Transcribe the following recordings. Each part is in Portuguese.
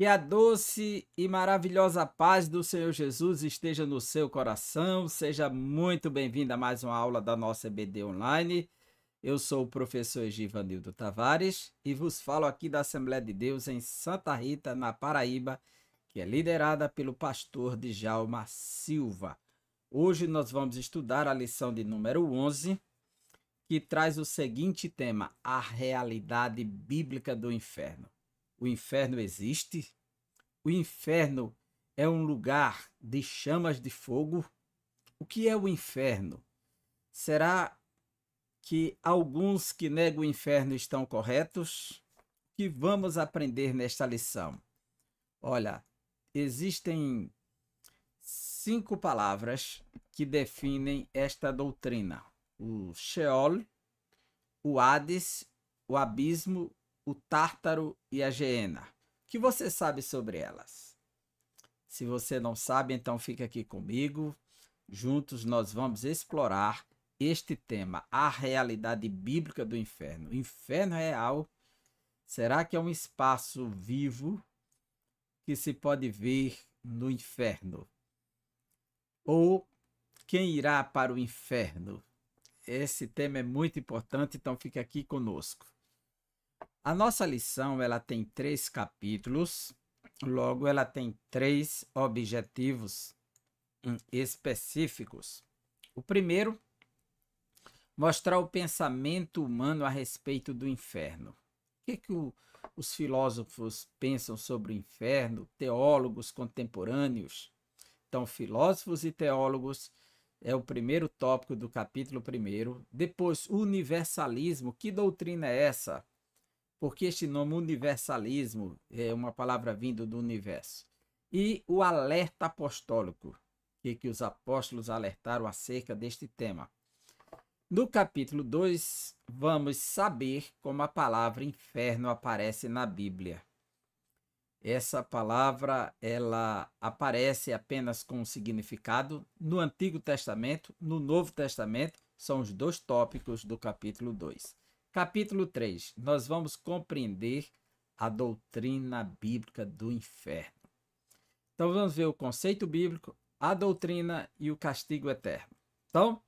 Que a doce e maravilhosa paz do Senhor Jesus esteja no seu coração. Seja muito bem-vindo a mais uma aula da nossa EBD Online. Eu sou o professor Egivanildo Tavares e vos falo aqui da Assembleia de Deus em Santa Rita, na Paraíba, que é liderada pelo pastor Djalma Silva. Hoje nós vamos estudar a lição de número 11, que traz o seguinte tema: a realidade bíblica do inferno. O inferno existe? O inferno é um lugar de chamas de fogo? O que é o inferno? Será que alguns que negam o inferno estão corretos? O que vamos aprender nesta lição? Olha, existem 5 palavras que definem esta doutrina: o Sheol, o Hades, o abismo, o Tártaro e a Geena. O que você sabe sobre elas? Se você não sabe, então fica aqui comigo. Juntos nós vamos explorar este tema, a realidade bíblica do inferno. O inferno real, será que é um espaço vivo que se pode ver no inferno? Ou quem irá para o inferno? Esse tema é muito importante, então fica aqui conosco. A nossa lição ela tem 3 capítulos, logo ela tem 3 objetivos específicos. O primeiro, mostrar o pensamento humano a respeito do inferno. O que os filósofos pensam sobre o inferno, teólogos contemporâneos? Então, filósofos e teólogos é o primeiro tópico do capítulo 1. Depois, universalismo. Que doutrina é essa? Porque este nome universalismo é uma palavra vinda do universo. E o alerta apostólico, que os apóstolos alertaram acerca deste tema. No capítulo 2, vamos saber como a palavra inferno aparece na Bíblia. Essa palavra ela aparece apenas com um significado no Antigo Testamento, no Novo Testamento, são os 2 tópicos do capítulo 2. Capítulo 3, nós vamos compreender a doutrina bíblica do inferno. Então vamos ver o conceito bíblico, a doutrina e o castigo eterno. Então,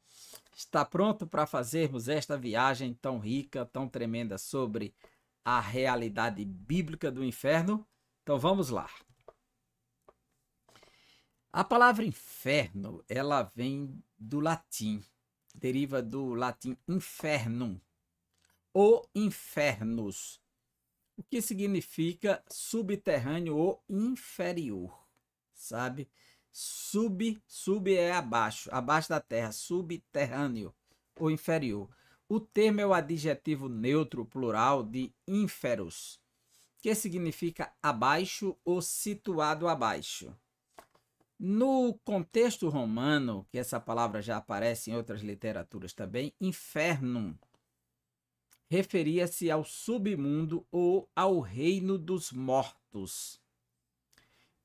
está pronto para fazermos esta viagem tão rica, tão tremenda sobre a realidade bíblica do inferno? Então vamos lá. A palavra inferno, ela vem do latim, deriva do latim infernum, ou infernus, o que significa subterrâneo ou inferior, sabe? Sub é abaixo, abaixo da terra, subterrâneo ou inferior. O termo é o adjetivo neutro plural de inferus, que significa abaixo ou situado abaixo. No contexto romano, que essa palavra já aparece em outras literaturas também, infernum referia-se ao submundo ou ao reino dos mortos.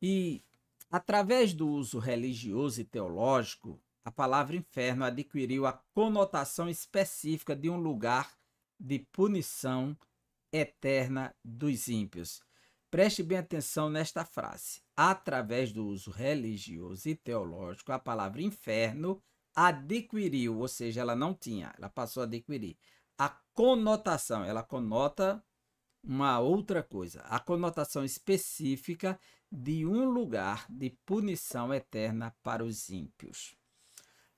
E, através do uso religioso e teológico, a palavra inferno adquiriu a conotação específica de um lugar de punição eterna dos ímpios. Preste bem atenção nesta frase. Através do uso religioso e teológico, a palavra inferno adquiriu, ou seja, ela não tinha, ela passou a adquirir a conotação, ela conota uma outra coisa, a conotação específica de um lugar de punição eterna para os ímpios.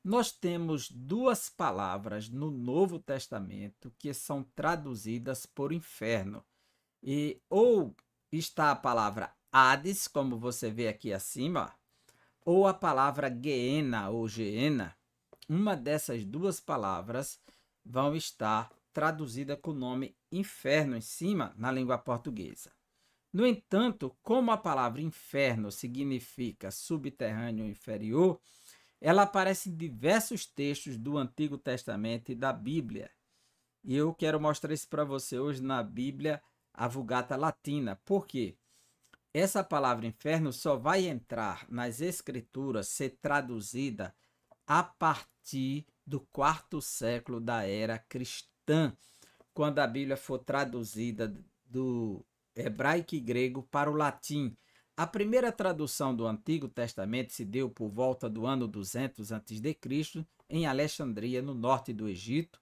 Nós temos 2 palavras no Novo Testamento que são traduzidas por inferno. E ou está a palavra Hades, como você vê aqui acima, ou a palavra Geena ou Geena. Uma dessas 2 palavras vão estar traduzida com o nome inferno em cima na língua portuguesa. No entanto, como a palavra inferno significa subterrâneo ou inferior, ela aparece em diversos textos do Antigo Testamento e da Bíblia. E eu quero mostrar isso para você hoje na Bíblia, a Vulgata Latina. Por quê? Essa palavra inferno só vai entrar nas Escrituras, ser traduzida a partir do 4º século da era cristã, quando a Bíblia for traduzida do hebraico e grego para o latim. A primeira tradução do Antigo Testamento se deu por volta do ano 200 a.C., em Alexandria, no norte do Egito,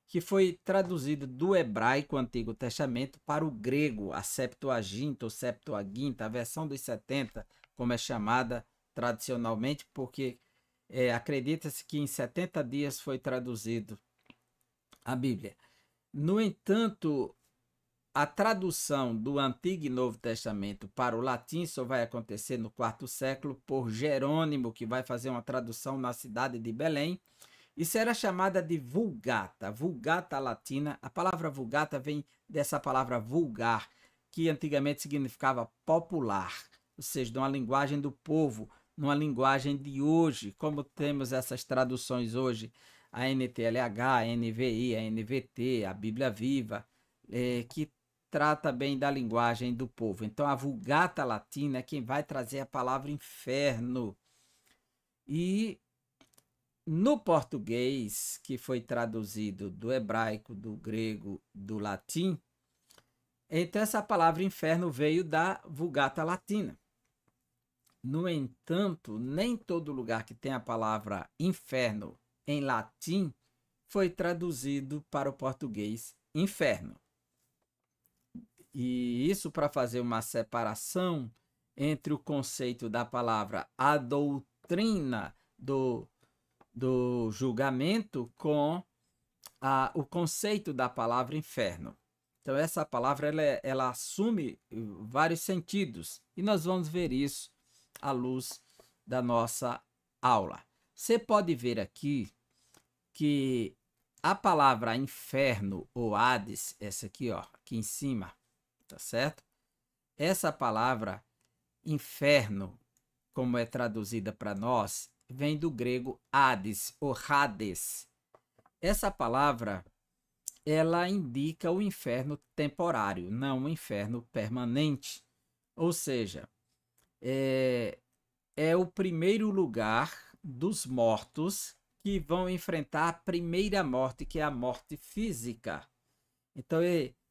que foi traduzido do hebraico Antigo Testamento para o grego, a Septuaginta ou Septuaginta, a versão dos 70, como é chamada tradicionalmente, porque acredita-se que em 70 dias foi traduzido a Bíblia. No entanto, a tradução do Antigo e Novo Testamento para o latim só vai acontecer no quarto século por Jerônimo, que vai fazer uma tradução na cidade de Belém. Isso era chamada de Vulgata, Vulgata latina. A palavra Vulgata vem dessa palavra vulgar, que antigamente significava popular, ou seja, de uma linguagem do povo, numa linguagem de hoje, como temos essas traduções hoje, a NTLH, a NVI, a NVT, a Bíblia Viva, que trata bem da linguagem do povo. Então, a Vulgata latina é quem vai trazer a palavra inferno. E no português, que foi traduzido do hebraico, do grego, do latim, então essa palavra inferno veio da Vulgata latina. No entanto, nem todo lugar que tem a palavra inferno em latim foi traduzido para o português inferno. E isso para fazer uma separação entre o conceito da palavra a doutrina do julgamento com o conceito da palavra inferno. Então, essa palavra ela assume vários sentidos e nós vamos ver isso à luz da nossa aula. Você pode ver aqui que a palavra inferno ou Hades, essa aqui, ó, aqui em cima, tá certo? Essa palavra inferno, como é traduzida para nós, vem do grego Hades ou Hades. Essa palavra, ela indica o inferno temporário, não o inferno permanente. Ou seja, é o primeiro lugar dos mortos que vão enfrentar a primeira morte, que é a morte física. Então,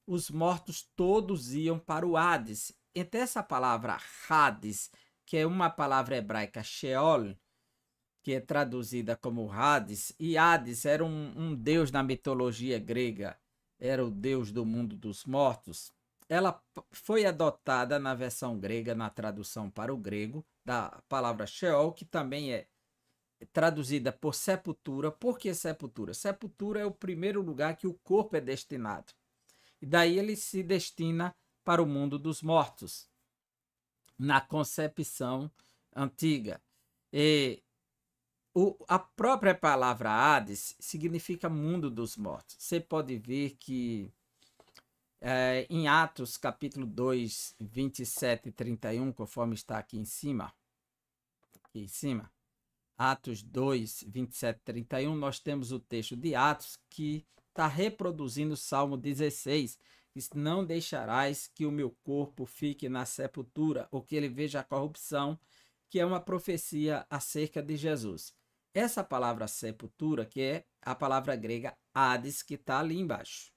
os mortos todos iam para o Hades. Então, essa palavra Hades, que é uma palavra hebraica Sheol, que é traduzida como Hades, e Hades era um deus na mitologia grega, era o deus do mundo dos mortos. Ela foi adotada na versão grega, na tradução para o grego, da palavra Sheol, que também é traduzida por sepultura. Por que sepultura? Sepultura é o primeiro lugar que o corpo é destinado. E daí ele se destina para o mundo dos mortos, na concepção antiga. E a própria palavra Hades significa mundo dos mortos. Você pode ver que em Atos capítulo 2, 27 e 31, conforme está aqui em cima, Atos 2, 27 e 31, nós temos o texto de Atos que está reproduzindo o Salmo 16, diz: não deixarás que o meu corpo fique na sepultura, ou que ele veja a corrupção, que é uma profecia acerca de Jesus. Essa palavra sepultura, que é a palavra grega Hades, que está ali embaixo.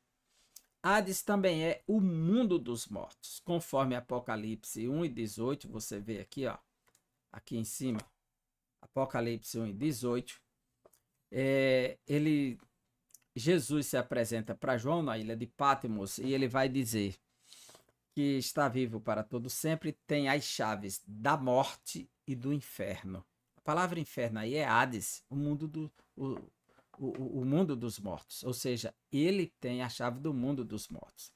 Hades também é o mundo dos mortos, conforme Apocalipse 1 e 18, você vê aqui, ó, aqui em cima, Apocalipse 1 e 18, Jesus se apresenta para João na ilha de Patmos e ele vai dizer que está vivo para todo sempre, tem as chaves da morte e do inferno. A palavra inferno aí é Hades, o mundo dos mortos, ou seja, ele tem a chave do mundo dos mortos.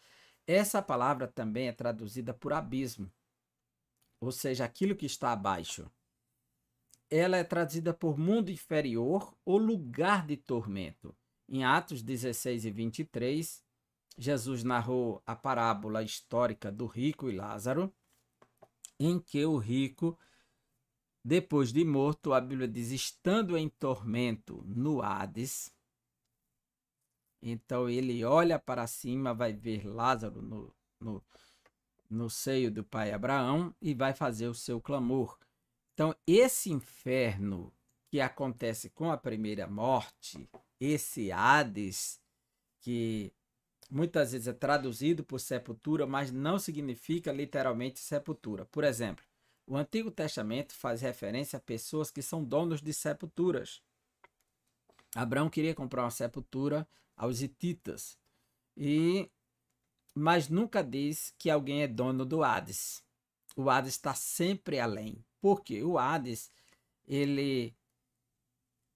Essa palavra também é traduzida por abismo, ou seja, aquilo que está abaixo. Ela é traduzida por mundo inferior ou lugar de tormento. Em Atos 16 e 23, Jesus narrou a parábola histórica do rico e Lázaro, em que o rico, depois de morto, a Bíblia diz, estando em tormento no Hades, então ele olha para cima, vai ver Lázaro no seio do pai Abraão e vai fazer o seu clamor. Então, esse inferno que acontece com a primeira morte, esse Hades, que muitas vezes é traduzido por sepultura, mas não significa literalmente sepultura. Por exemplo, o Antigo Testamento faz referência a pessoas que são donos de sepulturas. Abraão queria comprar uma sepultura aos hititas, mas nunca diz que alguém é dono do Hades. O Hades está sempre além. Por quê? O Hades, ele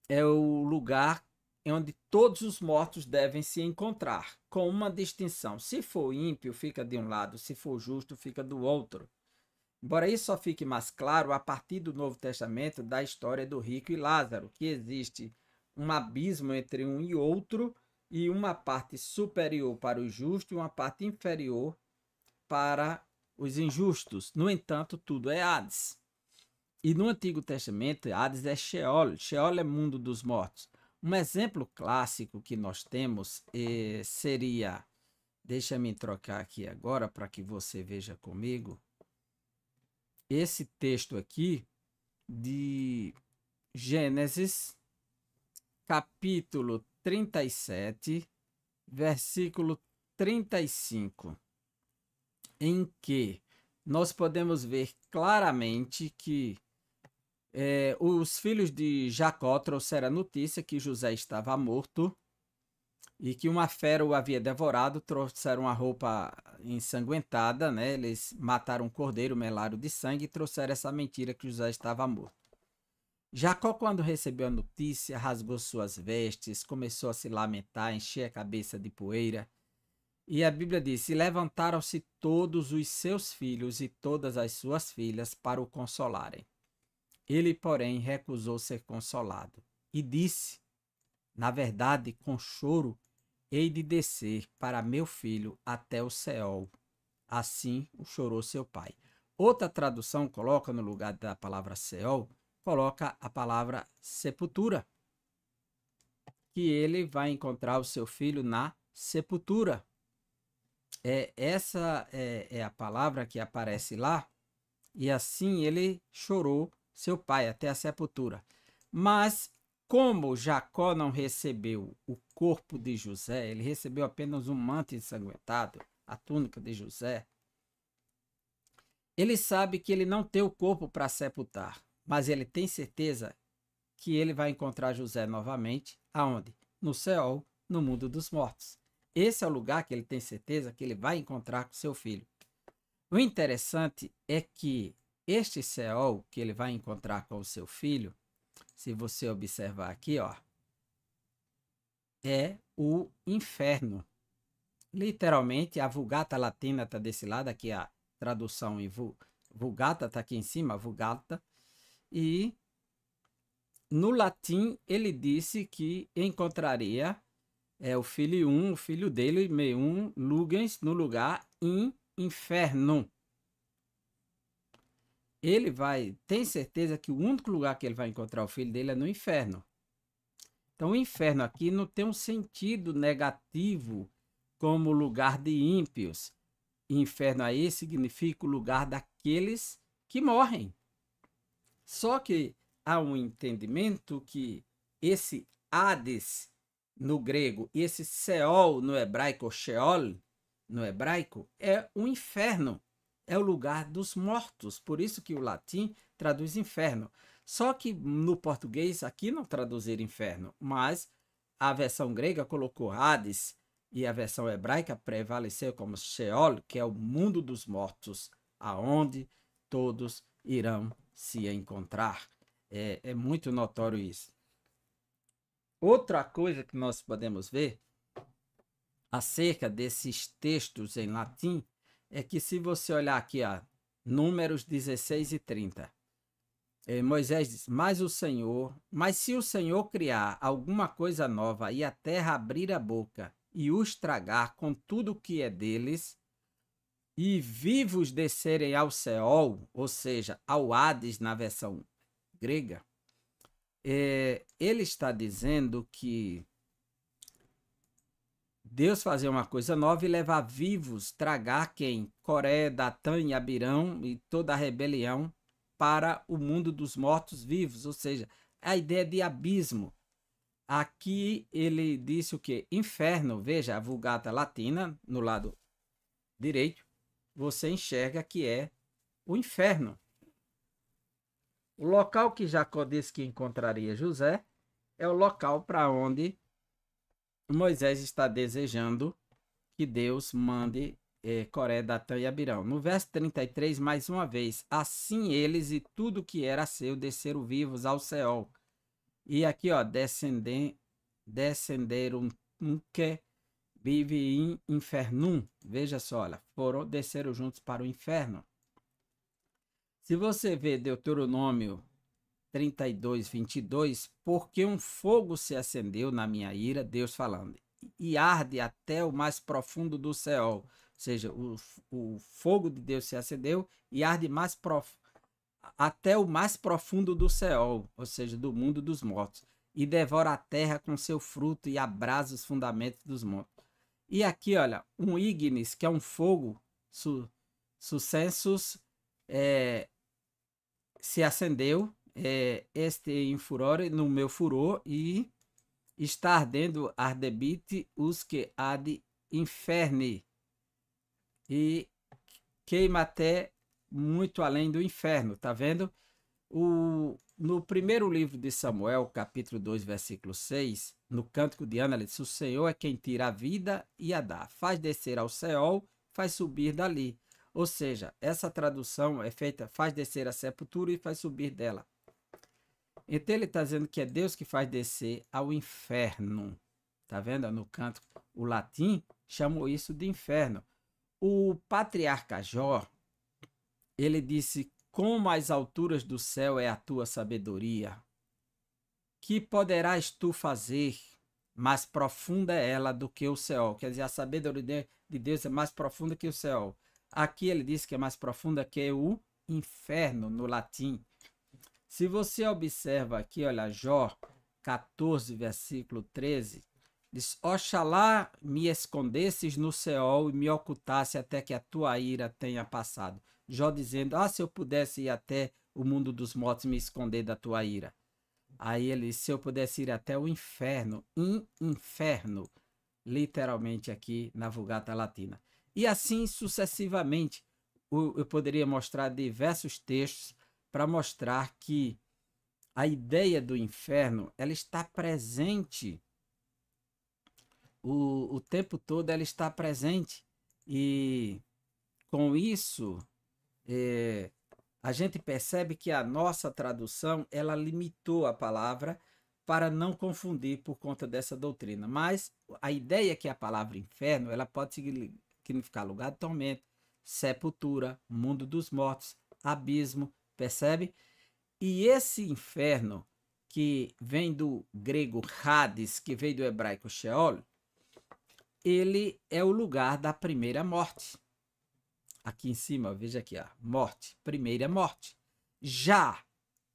é o lugar onde todos os mortos devem se encontrar, com uma distinção. Se for ímpio, fica de um lado, se for justo, fica do outro. Embora isso só fique mais claro a partir do Novo Testamento, da história do rico e Lázaro, que existe um abismo entre um e outro, e uma parte superior para o justo e uma parte inferior para os injustos. No entanto, tudo é Hades. E no Antigo Testamento, Hades é Sheol. Sheol é mundo dos mortos. Um exemplo clássico que nós temos seria... Deixa-me trocar aqui agora para que você veja comigo. Esse texto aqui de Gênesis, capítulo 37, versículo 35, em que nós podemos ver claramente que os filhos de Jacó trouxeram a notícia que José estava morto e que uma fera o havia devorado, trouxeram uma roupa ensanguentada, né? Eles mataram um cordeiro, melaram de sangue e trouxeram essa mentira que José estava morto. Jacó, quando recebeu a notícia, rasgou suas vestes, começou a se lamentar, encher a cabeça de poeira. E a Bíblia diz: e levantaram-se todos os seus filhos e todas as suas filhas para o consolarem. Ele, porém, recusou ser consolado e disse: na verdade, com choro, hei de descer para meu filho até o Seol. Assim o chorou seu pai. Outra tradução coloca no lugar da palavra Seol, coloca a palavra sepultura, que ele vai encontrar o seu filho na sepultura. Essa é a palavra que aparece lá, e assim ele chorou seu pai até a sepultura. Mas como Jacó não recebeu o corpo de José, ele recebeu apenas um manto ensanguentado, a túnica de José, ele sabe que ele não tem o corpo para sepultar, mas ele tem certeza que ele vai encontrar José novamente, aonde? No Seol, no mundo dos mortos. Esse é o lugar que ele tem certeza que ele vai encontrar com seu filho. O interessante é que este Seol que ele vai encontrar com o seu filho, se você observar aqui, ó, é o inferno. Literalmente, a Vulgata Latina está desse lado, aqui a tradução em Vulgata está aqui em cima, a Vulgata, e no latim ele disse que encontraria o filho dele, meum lugens, no lugar inferno. Ele tem certeza que o único lugar que ele vai encontrar o filho dele é no inferno. Então, o inferno aqui não tem um sentido negativo como lugar de ímpios. Inferno aí significa o lugar daqueles que morrem. Só que há um entendimento que esse Hades no grego e esse Seol no hebraico, ou Sheol no hebraico, é um inferno. É o lugar dos mortos, por isso que o latim traduz inferno. Só que no português aqui não traduzir inferno, mas a versão grega colocou Hades e a versão hebraica prevaleceu como Sheol, que é o mundo dos mortos, aonde todos irão se encontrar. É muito notório isso. Outra coisa que nós podemos ver acerca desses textos em latim é que se você olhar aqui, ó, Números 16 e 30, Moisés diz: mas se o Senhor criar alguma coisa nova e a terra abrir a boca e os tragar com tudo que é deles, e vivos descerem ao Seol, ou seja, ao Hades na versão grega, ele está dizendo que Deus fazer uma coisa nova e levar vivos, tragar quem? Coré, Datã e Abirão e toda a rebelião para o mundo dos mortos vivos, ou seja, a ideia de abismo. aqui ele disse o quê? Inferno, veja a Vulgata Latina no lado direito, você enxerga que é o inferno. O local que Jacó disse que encontraria José é o local para onde Moisés está desejando que Deus mande Coré, Datã e Abirão. No verso 33, mais uma vez, assim eles e tudo que era seu desceram vivos ao Seol. E aqui, ó, descenderam que vive em infernum. Veja só, olha, desceram juntos para o inferno. Se você vê Deuteronômio 32, 22, porque um fogo se acendeu na minha ira, Deus falando, e arde até o mais profundo do Seol. Ou seja, o fogo de Deus se acendeu e arde até o mais profundo do Seol, ou seja, do mundo dos mortos, e devora a terra com seu fruto e abrasa os fundamentos dos montes. E aqui, olha, um ignis, que é um fogo, sucessos, se acendeu, este em furor, no meu furor, e está ardendo, ardebite, os que ad inferni, e queima até muito além do inferno, tá vendo? No primeiro livro de Samuel, capítulo 2, versículo 6, no Cântico de Ana, ele diz, o Senhor é quem tira a vida e a dá, faz descer ao Seol, faz subir dali. Ou seja, essa tradução é feita, faz descer a sepultura e faz subir dela. Então ele está dizendo que é Deus que faz descer ao inferno. Tá vendo? No canto, o latim chamou isso de inferno. O patriarca Jó, ele disse, como as alturas do céu é a tua sabedoria, que poderás tu fazer? Mais profunda é ela do que o céu. Quer dizer, a sabedoria de Deus é mais profunda que o céu. Aqui ele diz que é mais profunda que o inferno, no latim. Se você observa aqui, olha, Jó 14, versículo 13, diz, oxalá me escondesses no Seol e me ocultasse até que a tua ira tenha passado. Jó dizendo, se eu pudesse ir até o mundo dos mortos e me esconder da tua ira. Aí ele diz, se eu pudesse ir até o inferno, inferno, literalmente aqui na Vulgata Latina. E assim sucessivamente, eu poderia mostrar diversos textos para mostrar que a ideia do inferno, ela está presente o tempo todo, ela está presente, e com isso a gente percebe que a nossa tradução ela limitou a palavra para não confundir por conta dessa doutrina, mas a ideia é que a palavra inferno ela pode significar lugar de tormento, sepultura, mundo dos mortos, abismo, percebe? E esse inferno, que vem do grego Hades, que veio do hebraico Sheol, ele é o lugar da primeira morte. Aqui em cima, veja aqui, morte, primeira morte. Já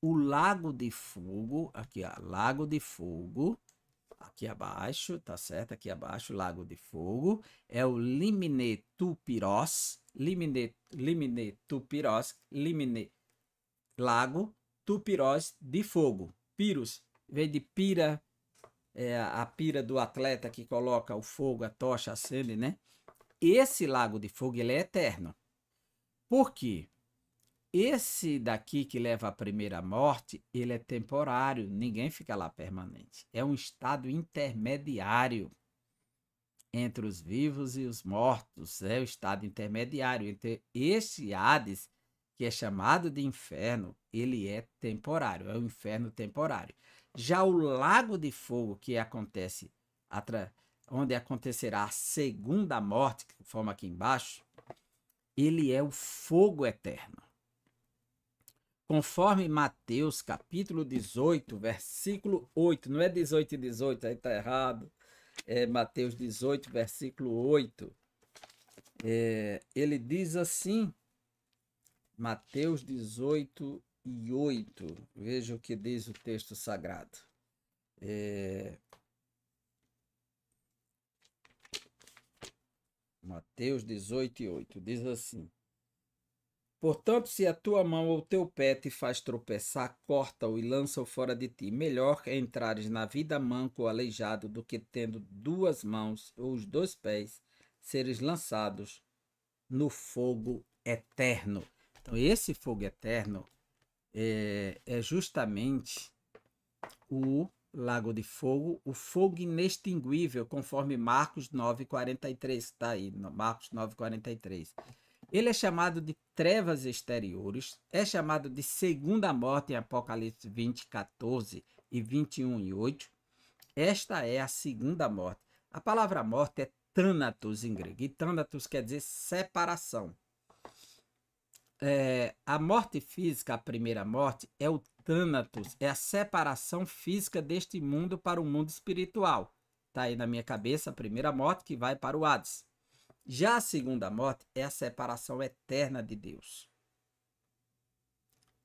o lago de fogo, aqui, lago de fogo, aqui abaixo, tá certo? Aqui abaixo, lago de fogo, é o Limne Tupiros, lago, Tupirós de fogo. Piros, vem de pira, a pira do atleta que coloca o fogo, a tocha acende, né? Esse lago de fogo, ele é eterno. Por quê? Esse daqui que leva à primeira morte, ele é temporário, ninguém fica lá permanente. É um estado intermediário entre os vivos e os mortos, é o estado intermediário entre esse Hades, que é chamado de inferno, ele é temporário, é o inferno temporário. Já o lago de fogo, que acontece, onde acontecerá a segunda morte, que forma aqui embaixo, ele é o fogo eterno. Conforme Mateus capítulo 18, versículo 8, não é 18 e 18, aí está errado, é Mateus 18, versículo 8, ele diz assim, Mateus 18 e 8, veja o que diz o texto sagrado. Mateus 18 e 8, diz assim, Portanto, se a tua mão ou teu pé te faz tropeçar, corta-o e lança-o fora de ti. Melhor é entrares na vida manco ou aleijado do que tendo duas mãos ou os dois pés seres lançados no fogo eterno. Então, esse fogo eterno é justamente o lago de fogo, o fogo inextinguível, conforme Marcos 9,43. Está aí, Marcos 9,43. Ele é chamado de trevas exteriores, é chamado de segunda morte em Apocalipse 20, 14 e 21 e 8. Esta é a segunda morte. A palavra morte é thanatos em grego, e thanatos quer dizer separação. A morte física, a primeira morte, é o thanatos, é a separação física deste mundo para o mundo espiritual. Está aí na minha cabeça a primeira morte que vai para o Hades. Já a segunda morte é a separação eterna de Deus.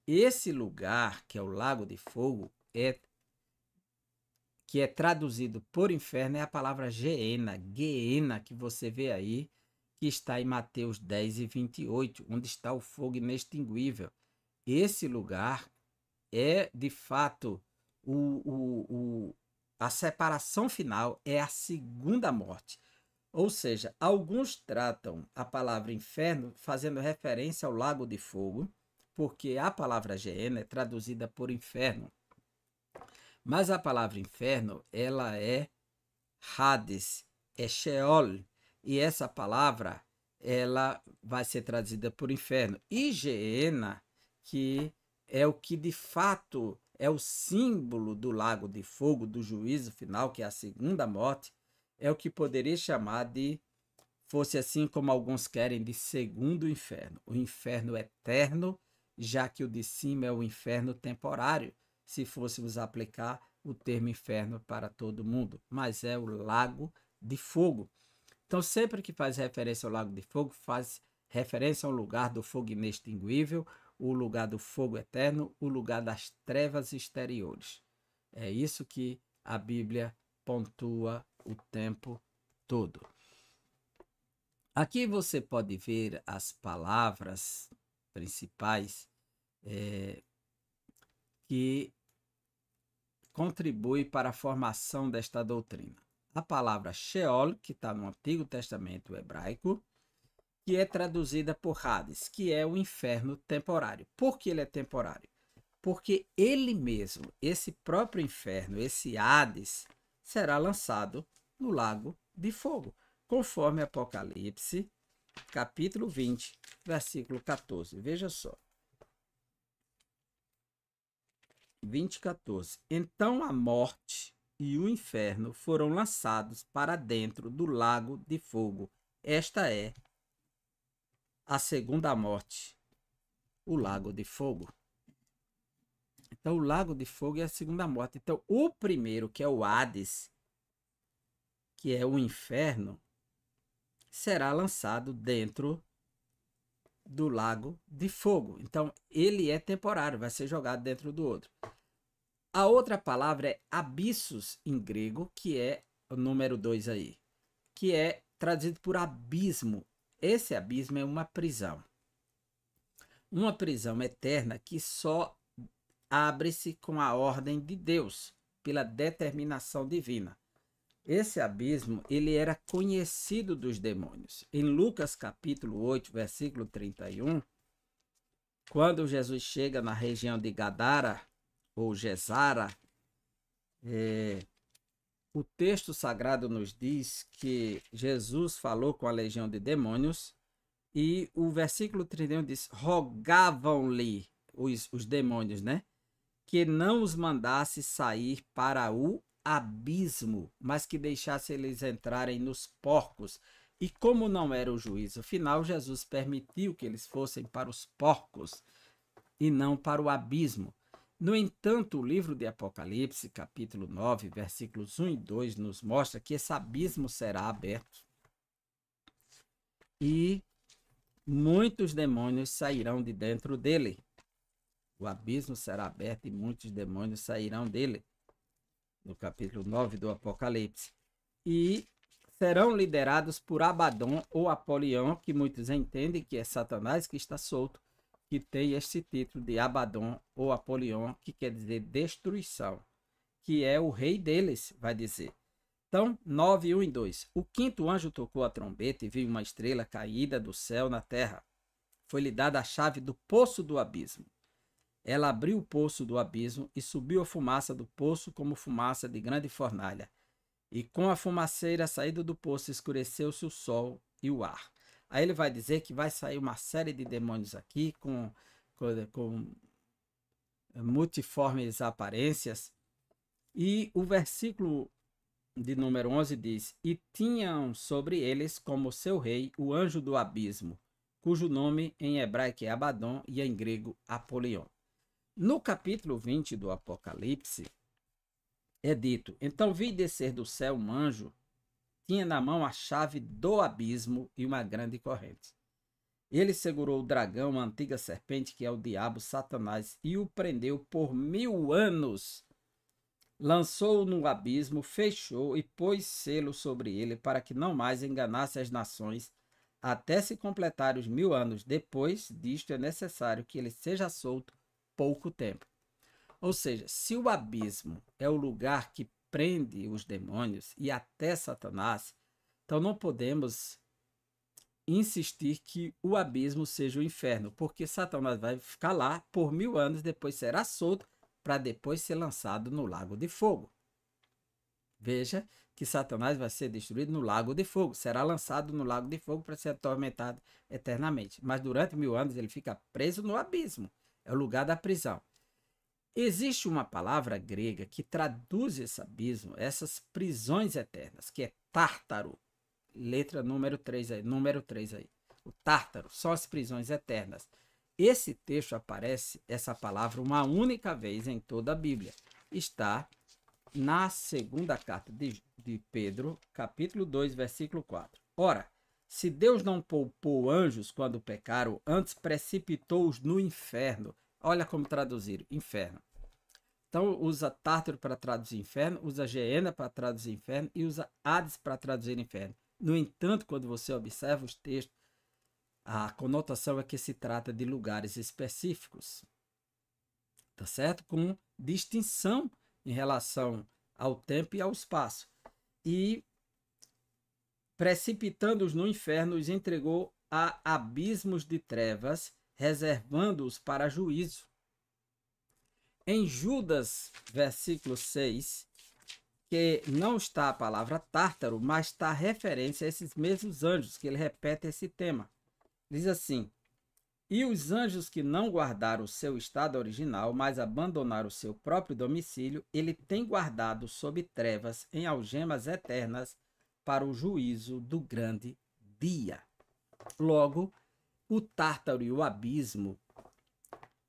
Esse lugar, que é o lago de fogo, que é traduzido por inferno, é a palavra Geena, que você vê aí, que está em Mateus 10 e 28, onde está o fogo inextinguível. Esse lugar é, de fato, a separação final, é a segunda morte. Ou seja, alguns tratam a palavra inferno fazendo referência ao lago de fogo, porque a palavra Geena é traduzida por inferno. Mas a palavra inferno, ela é Hades, é Sheol, e essa palavra, ela vai ser traduzida por inferno. E Geena, que é o que de fato é o símbolo do lago de fogo, do juízo final, que é a segunda morte, é o que poderia chamar de, fosse assim como alguns querem, de segundo inferno. O inferno eterno, já que o de cima é o inferno temporário, se fôssemos aplicar o termo inferno para todo mundo, mas é o lago de fogo. Então, sempre que faz referência ao lago de fogo, faz referência ao lugar do fogo inextinguível, o lugar do fogo eterno, o lugar das trevas exteriores. É isso que a Bíblia pontua o tempo todo. Aqui você pode ver as palavras principais que contribuem para a formação desta doutrina. A palavra Sheol, que está no Antigo Testamento hebraico, que é traduzida por Hades, que é o inferno temporário. Por que ele é temporário? Porque ele mesmo, esse próprio inferno, esse Hades, será lançado no lago de fogo, conforme Apocalipse, capítulo 20, versículo 14. Veja só. 20, 14. Então a morte e o inferno foram lançados para dentro do lago de fogo. Esta é a segunda morte, o lago de fogo. Então, o lago de fogo é a segunda morte. Então, o primeiro, que é o Hades, que é o inferno, será lançado dentro do lago de fogo. Então, ele é temporário, vai ser jogado dentro do outro. A outra palavra é abissos em grego, que é o número 2 aí, que é traduzido por abismo. Esse abismo é uma prisão. Uma prisão eterna que só abre-se com a ordem de Deus, pela determinação divina. Esse abismo, ele era conhecido dos demônios. Em Lucas capítulo 8, versículo 31, quando Jesus chega na região de Gadara, ou Gesara, o texto sagrado nos diz que Jesus falou com a legião de demônios e o versículo 31 diz, rogavam-lhe os demônios, né? Que não os mandasse sair para o abismo, mas que deixasse eles entrarem nos porcos. E como não era o juízo final, Jesus permitiu que eles fossem para os porcos e não para o abismo. No entanto, o livro de Apocalipse, capítulo 9, versículos 1 e 2, nos mostra que esse abismo será aberto e muitos demônios sairão de dentro dele. O abismo será aberto e muitos demônios sairão dele. No capítulo 9 do Apocalipse. E serão liderados por Abaddon ou Apolion, que muitos entendem que é Satanás que está solto, que tem este título de Abaddon ou Apolion, que quer dizer destruição, que é o rei deles, vai dizer. Então, 9, 1 e 2. O quinto anjo tocou a trombeta e viu uma estrela caída do céu na terra. Foi-lhe dada a chave do poço do abismo. Ela abriu o poço do abismo e subiu a fumaça do poço como fumaça de grande fornalha. E com a fumaceira saída do poço escureceu-se o sol e o ar. Aí ele vai dizer que vai sair uma série de demônios aqui com multiformes aparências. E o versículo de número 11 diz: E tinham sobre eles como seu rei o anjo do abismo, cujo nome em hebraico é Abaddon e em grego Apolion. No capítulo 20 do Apocalipse é dito: Então vi descer do céu um anjo, tinha na mão a chave do abismo e uma grande corrente. Ele segurou o dragão, a antiga serpente, que é o diabo, Satanás, e o prendeu por 1000 anos. Lançou-o no abismo, fechou e pôs selo sobre ele para que não mais enganasse as nações, até se completar os 1000 anos. Depois disto é necessário que ele seja solto pouco tempo. Ou seja, se o abismo é o lugar que prende os demônios e até Satanás, então não podemos insistir que o abismo seja o inferno, porque Satanás vai ficar lá por 1000 anos, depois será solto, para depois ser lançado no lago de fogo. Veja que Satanás vai ser destruído no lago de fogo, será lançado no lago de fogo para ser atormentado eternamente. Mas durante 1000 anos ele fica preso no abismo, é o lugar da prisão. Existe uma palavra grega que traduz esse abismo, essas prisões eternas, que é tártaro. Letra número 3 aí. O tártaro são as prisões eternas. Esse texto aparece, essa palavra, uma única vez em toda a Bíblia. Está na segunda carta de Pedro, capítulo 2, versículo 4. Ora, se Deus não poupou anjos quando pecaram, antes precipitou-os no inferno. Olha como traduziram, inferno. Então, usa tártaro para traduzir inferno, usa geena para traduzir inferno e usa Hades para traduzir inferno. No entanto, quando você observa os textos, a conotação é que se trata de lugares específicos, tá certo? Com distinção em relação ao tempo e ao espaço. E, precipitando-os no inferno, os entregou a abismos de trevas, reservando-os para juízo. Em Judas, versículo 6, que não está a palavra tártaro, mas está a referência a esses mesmos anjos, que ele repete esse tema. Diz assim: E os anjos que não guardaram o seu estado original, mas abandonaram o seu próprio domicílio, ele tem guardado sob trevas em algemas eternas para o juízo do grande dia. Logo, o tártaro e o abismo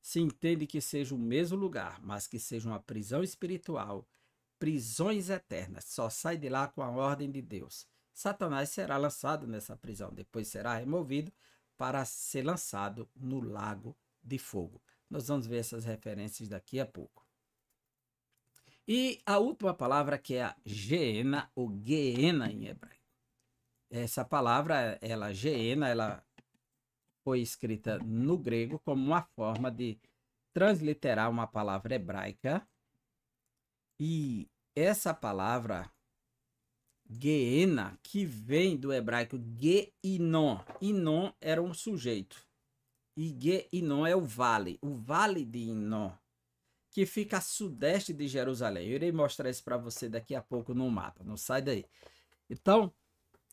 se entende que seja o mesmo lugar, mas que seja uma prisão espiritual, prisões eternas, só sai de lá com a ordem de Deus. Satanás será lançado nessa prisão, depois será removido para ser lançado no lago de fogo. Nós vamos ver essas referências daqui a pouco. E a última palavra, que é a geena, ou geena em hebraico. Essa palavra, geena, ela foi escrita no grego como uma forma de transliterar uma palavra hebraica. E essa palavra Geena, que vem do hebraico Geinon. Inon era um sujeito. E Geinon é o vale de Inon, que fica a sudeste de Jerusalém. Eu irei mostrar isso para você daqui a pouco no mapa, não sai daí. Então,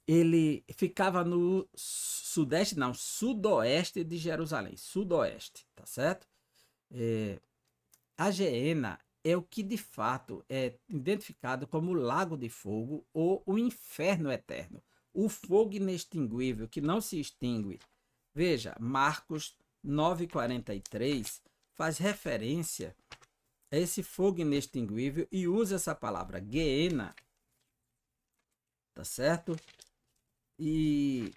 ele ficava no sudeste, não, sudoeste de Jerusalém. Sudoeste, tá certo? A Geena é o que de fato é identificado como o lago de fogo ou o inferno eterno, o fogo inextinguível que não se extingue. Veja, Marcos 9,43 faz referência a esse fogo inextinguível e usa essa palavra Geena, tá certo? E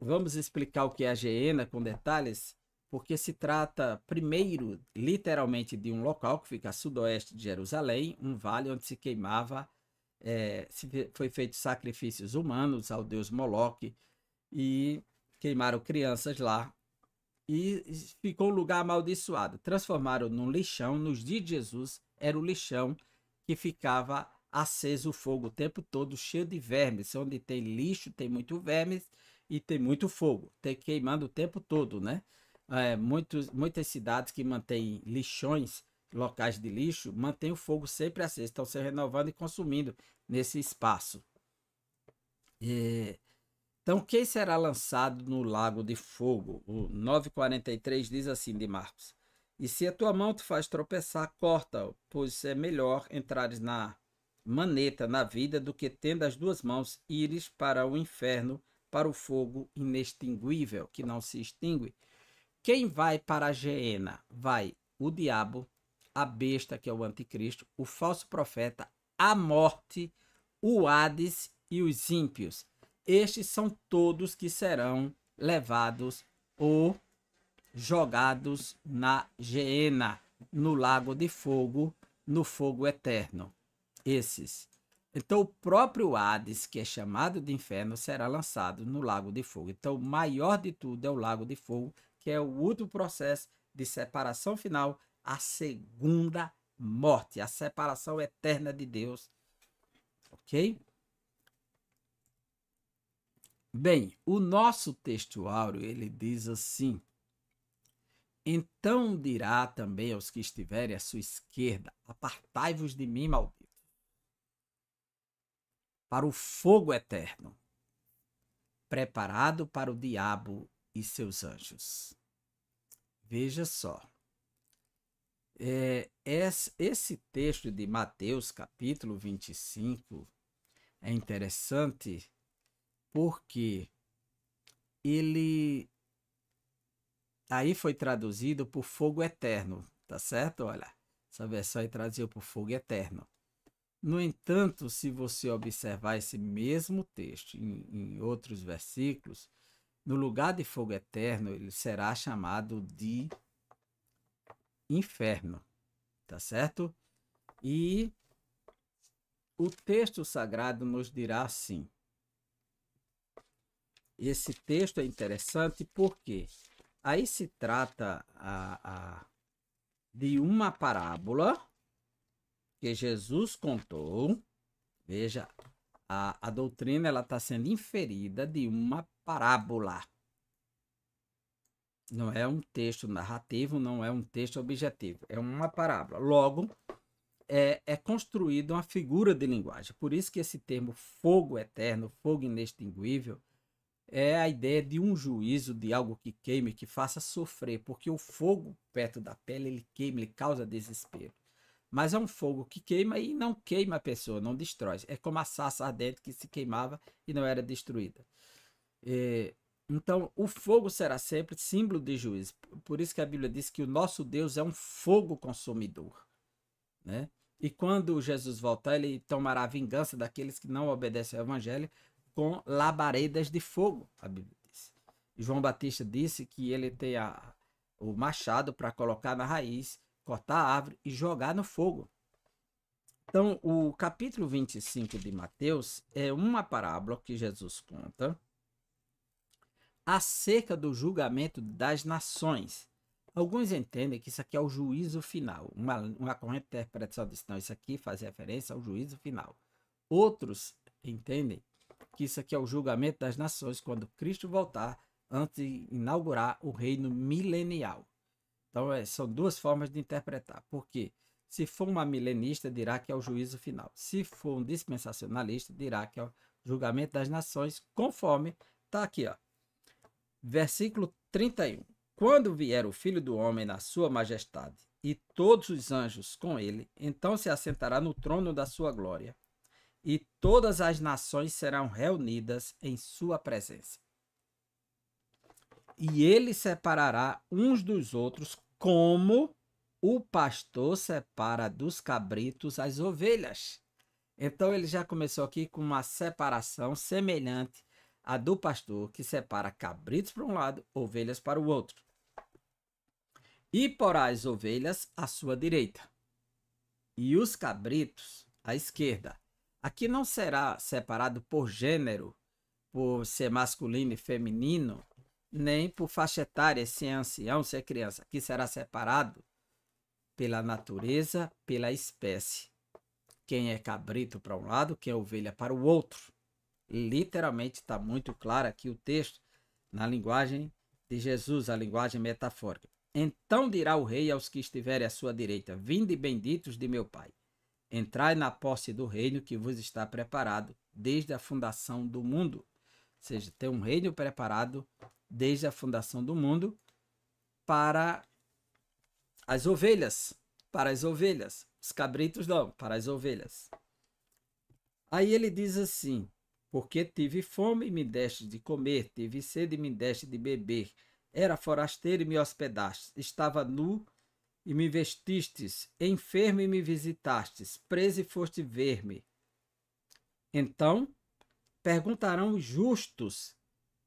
vamos explicar o que é a Geena com detalhes, porque se trata, primeiro, literalmente de um local que fica a sudoeste de Jerusalém, um vale onde se queimava, foi feito sacrifícios humanos ao deus Moloque e queimaram crianças lá e ficou um lugar amaldiçoado. Transformaram num lixão. Nos dias de Jesus, era o lixão que ficava aceso o fogo o tempo todo, cheio de vermes. Onde tem lixo, tem muito vermes e tem muito fogo. Tem queimando o tempo todo, né? Muitas cidades que mantêm lixões, locais de lixo, mantêm o fogo sempre aceso. Estão se renovando e consumindo nesse espaço. Então, quem será lançado no lago de fogo? O 9:43 diz assim de Marcos: E se a tua mão te faz tropeçar, corta-o, pois é melhor entrares na maneta, na vida, do que tendo as duas mãos ires para o inferno, para o fogo inextinguível, que não se extingue. Quem vai para a geena? Vai o diabo, a besta, que é o anticristo, o falso profeta, a morte, o Hades e os ímpios. Estes são todos que serão levados ou jogados na geena, no lago de fogo, no fogo eterno. Esses. Então, o próprio Hades, que é chamado de inferno, será lançado no lago de fogo. Então, o maior de tudo é o lago de fogo, que é o último processo de separação final, a segunda morte, a separação eterna de Deus. Ok? Bem, o nosso texto áureo, ele diz assim: Então dirá também aos que estiverem à sua esquerda: Apartai-vos de mim, malditos, para o fogo eterno, preparado para o diabo e seus anjos. Veja só. Esse texto de Mateus, capítulo 25, é interessante porque ele aí foi traduzido por fogo eterno, tá certo? Olha, essa versão aí traduziu por fogo eterno. No entanto, se você observar esse mesmo texto em outros versículos, no lugar de fogo eterno, ele será chamado de inferno, tá certo? E o texto sagrado nos dirá assim. Esse texto é interessante porque aí se trata de uma parábola que Jesus contou. Veja, a doutrina está sendo inferida de uma parábola. Não é um texto narrativo, não é um texto objetivo, é uma parábola. Logo, é construída uma figura de linguagem. Por isso que esse termo fogo eterno, fogo inextinguível, é a ideia de um juízo, de algo que queime, que faça sofrer, porque o fogo perto da pele, ele queima, ele causa desespero. Mas é um fogo que queima e não queima a pessoa, não destrói. É como a sarça ardente que se queimava e não era destruída. Então, o fogo será sempre símbolo de juízo. Por isso que a Bíblia diz que o nosso Deus é um fogo consumidor, né? E quando Jesus voltar, ele tomará a vingança daqueles que não obedecem ao evangelho com labaredas de fogo, a Bíblia diz. E João Batista disse que ele tem o machado para colocar na raiz, cortar a árvore e jogar no fogo. Então, o capítulo 25 de Mateus é uma parábola que Jesus conta acerca do julgamento das nações. Alguns entendem que isso aqui é o juízo final. Uma corrente de interpretação diz, não, isso aqui faz referência ao juízo final. Outros entendem que isso aqui é o julgamento das nações, quando Cristo voltar, antes de inaugurar o reino milenial. Então, são duas formas de interpretar. Por quê? Se for uma milenista, dirá que é o juízo final. Se for um dispensacionalista, dirá que é o julgamento das nações, conforme está aqui, ó. Versículo 31. Quando vier o Filho do Homem na sua majestade e todos os anjos com ele, então se assentará no trono da sua glória e todas as nações serão reunidas em sua presença. E ele separará uns dos outros como o pastor separa dos cabritos as ovelhas. Então ele já começou aqui com uma separação semelhante à do pastor, que separa cabritos para um lado, ovelhas para o outro. E porá as ovelhas à sua direita, e os cabritos à esquerda. Aqui não será separado por gênero, por ser masculino e feminino. nem por faixa etária, se é ancião, se é criança. Aqui será separado pela natureza, pela espécie. Quem é cabrito para um lado, quem é ovelha para o outro. Literalmente está muito claro aqui o texto, na linguagem de Jesus, a linguagem metafórica. Então dirá o rei aos que estiverem à sua direita: vinde benditos de meu Pai. Entrai na posse do reino que vos está preparado desde a fundação do mundo. Ou seja, tem um reino preparado desde a fundação do mundo para as ovelhas. Para as ovelhas. Os cabritos não, para as ovelhas. Aí ele diz assim: porque tive fome e me deste de comer, tive sede e me deste de beber. Era forasteiro e me hospedastes. Estava nu e me vestistes, enfermo e me visitastes, preso e foste ver-me. Então perguntarão os justos,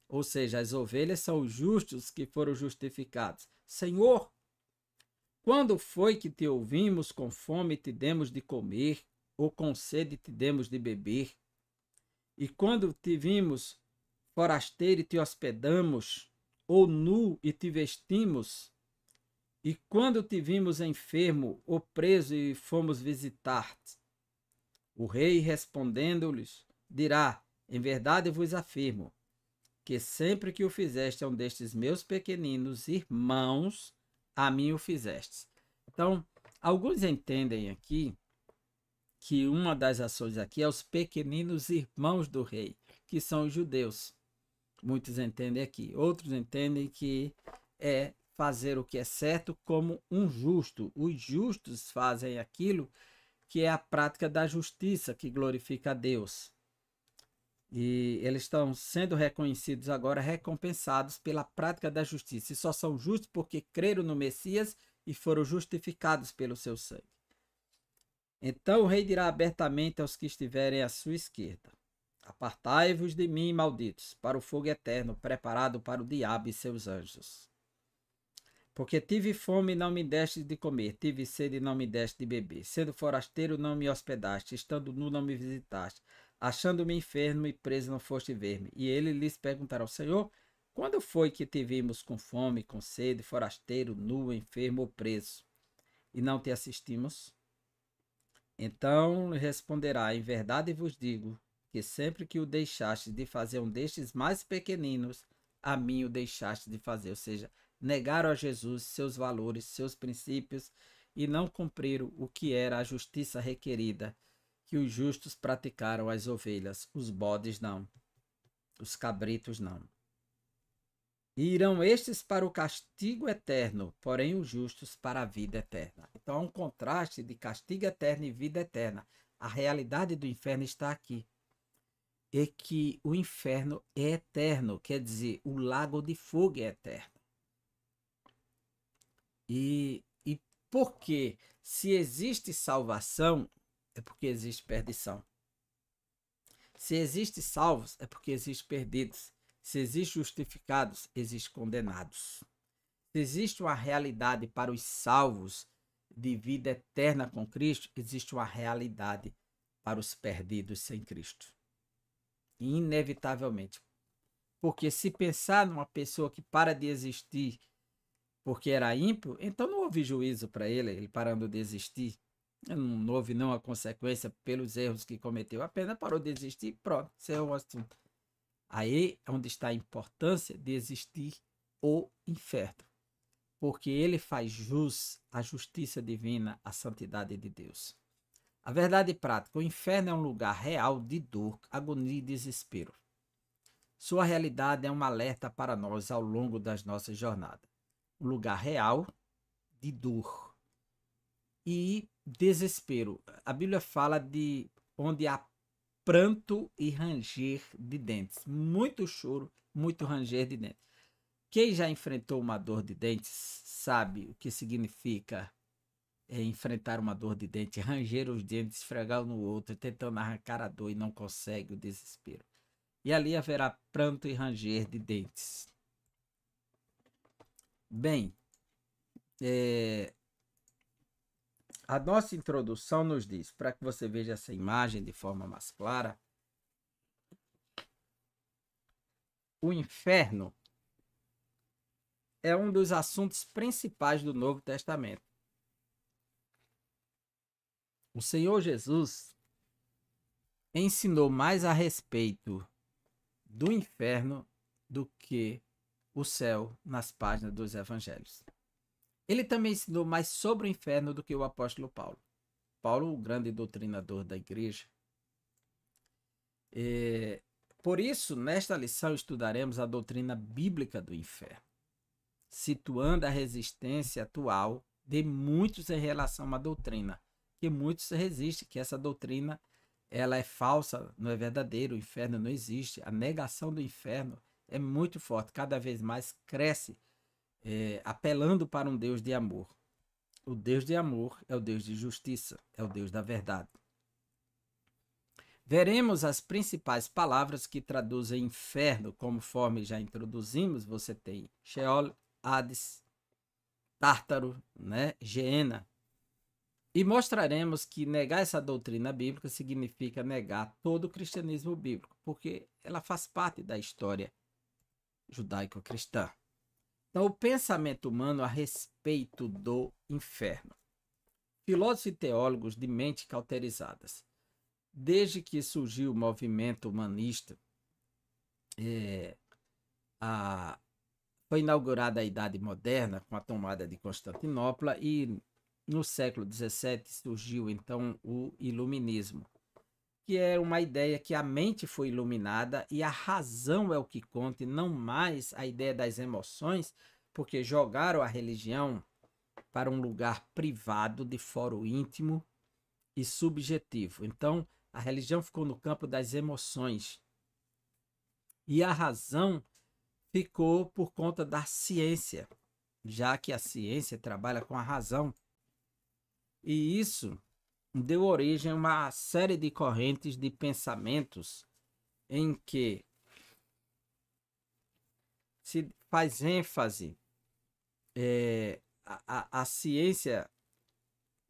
ou seja, as ovelhas são os justos que foram justificados: Senhor, quando foi que te ouvimos com fome e te demos de comer, ou com sede e te demos de beber? E quando te vimos forasteiro e te hospedamos, ou nu e te vestimos? E quando te vimos enfermo ou preso e fomos visitar-te? O rei respondendo-lhes dirá: em verdade vos afirmo, que sempre que o fizeste a um destes meus pequeninos irmãos, a mim o fizeste. Então, alguns entendem aqui que uma das ações aqui é os pequeninos irmãos do rei, que são os judeus. Muitos entendem aqui. Outros entendem que é fazer o que é certo como um justo. Os justos fazem aquilo que é a prática da justiça, que glorifica a Deus. E eles estão sendo reconhecidos agora, recompensados pela prática da justiça. E só são justos porque creram no Messias e foram justificados pelo seu sangue. Então o rei dirá abertamente aos que estiverem à sua esquerda: apartai-vos de mim, malditos, para o fogo eterno, preparado para o diabo e seus anjos. Porque tive fome e não me deste de comer, tive sede e não me deste de beber, sendo forasteiro não me hospedaste, estando nu não me visitaste, achando-me enfermo e preso não foste ver-me. E ele lhes perguntará ao Senhor: quando foi que te vimos com fome, com sede, forasteiro, nu, enfermo ou preso, e não te assistimos? Então responderá: em verdade vos digo, que sempre que o deixaste de fazer um destes mais pequeninos, a mim o deixaste de fazer. Ou seja, negaram a Jesus seus valores, seus princípios, e não cumpriram o que era a justiça requerida, que os justos praticaram as ovelhas, os bodes não, os cabritos não. E irão estes para o castigo eterno, porém os justos para a vida eterna. Então há um contraste de castigo eterno e vida eterna. A realidade do inferno está aqui. É que o inferno é eterno, quer dizer, o lago de fogo é eterno. E porque se existe salvação, é porque existe perdição. Se existe salvos, é porque existe perdidos. Se existe justificados, existe condenados. Se existe uma realidade para os salvos de vida eterna com Cristo, existe uma realidade para os perdidos sem Cristo. Inevitavelmente. Porque se pensar numa pessoa que para de existir porque era ímpio, então não houve juízo para ele parando de existir. Não houve não a consequência pelos erros que cometeu, apenas parou de existir e pronto, isso é um assunto. Aí é onde está a importância de existir o inferno, porque ele faz jus à justiça divina, à santidade de Deus. A verdade prática: o inferno é um lugar real de dor, agonia e desespero. Sua realidade é um alerta para nós ao longo das nossas jornadas. Um lugar real de dor e desespero. A Bíblia fala de onde há pranto e ranger de dentes. Muito choro, muito ranger de dentes. Quem já enfrentou uma dor de dentes sabe o que significa enfrentar uma dor de dente, ranger os dentes, esfregar um no outro, tentando arrancar a dor e não consegue, o desespero. E ali haverá pranto e ranger de dentes. Bem, a nossa introdução nos diz, para que você veja essa imagem de forma mais clara, o inferno é um dos assuntos principais do Novo Testamento. O Senhor Jesus ensinou mais a respeito do inferno do que o céu nas páginas dos evangelhos. Ele também ensinou mais sobre o inferno do que o apóstolo Paulo. Paulo, o grande doutrinador da igreja. Por isso, nesta lição, estudaremos a doutrina bíblica do inferno, situando a resistência atual de muitos em relação a uma doutrina, que muitos resistem, que essa doutrina ela é falsa, não é verdadeiro, o inferno não existe. A negação do inferno é muito forte, cada vez mais cresce, apelando para um Deus de amor. O Deus de amor é o Deus de justiça, é o Deus da verdade. Veremos as principais palavras que traduzem inferno, conforme já introduzimos. Você tem Sheol, Hades, Tártaro, né? Geena. E mostraremos que negar essa doutrina bíblica significa negar todo o cristianismo bíblico, porque ela faz parte da história judaico-cristã. Então, o pensamento humano a respeito do inferno. Filósofos e teólogos de mente cauterizadas. Desde que surgiu o movimento humanista, foi inaugurada a Idade Moderna com a tomada de Constantinopla e no século XVII surgiu então o Iluminismo, que é uma ideia que a mente foi iluminada e a razão é o que conta, e não mais a ideia das emoções, porque jogaram a religião para um lugar privado, de foro íntimo e subjetivo. Então, a religião ficou no campo das emoções e a razão ficou por conta da ciência, já que a ciência trabalha com a razão. E isso deu origem a uma série de correntes de pensamentos em que se faz ênfase a ciência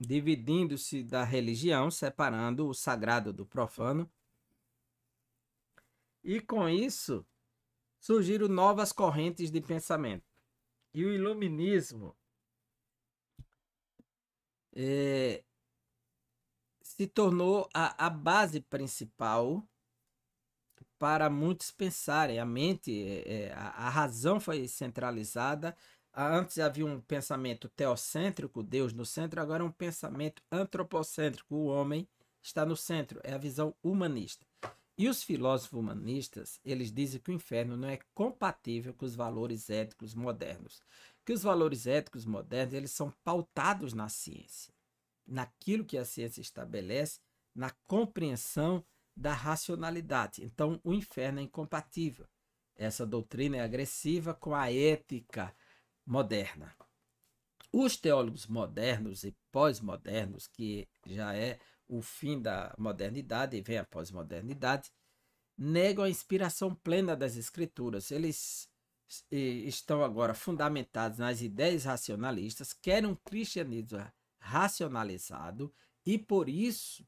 dividindo-se da religião, separando o sagrado do profano. E com isso surgiram novas correntes de pensamento. E o iluminismo se tornou a base principal para muitos pensarem. A mente, a razão foi centralizada. Antes havia um pensamento teocêntrico, Deus no centro, agora é um pensamento antropocêntrico, o homem está no centro, é a visão humanista. E os filósofos humanistas, eles dizem que o inferno não é compatível com os valores éticos modernos. Que os valores éticos modernos, eles são pautados na ciência, naquilo que a ciência estabelece, na compreensão da racionalidade. Então, o inferno é incompatível. Essa doutrina é agressiva com a ética moderna. Os teólogos modernos e pós-modernos, que já é o fim da modernidade e vem a pós-modernidade, negam a inspiração plena das escrituras. Eles estão agora fundamentados nas ideias racionalistas, querem um cristianismo racionalizado e por isso,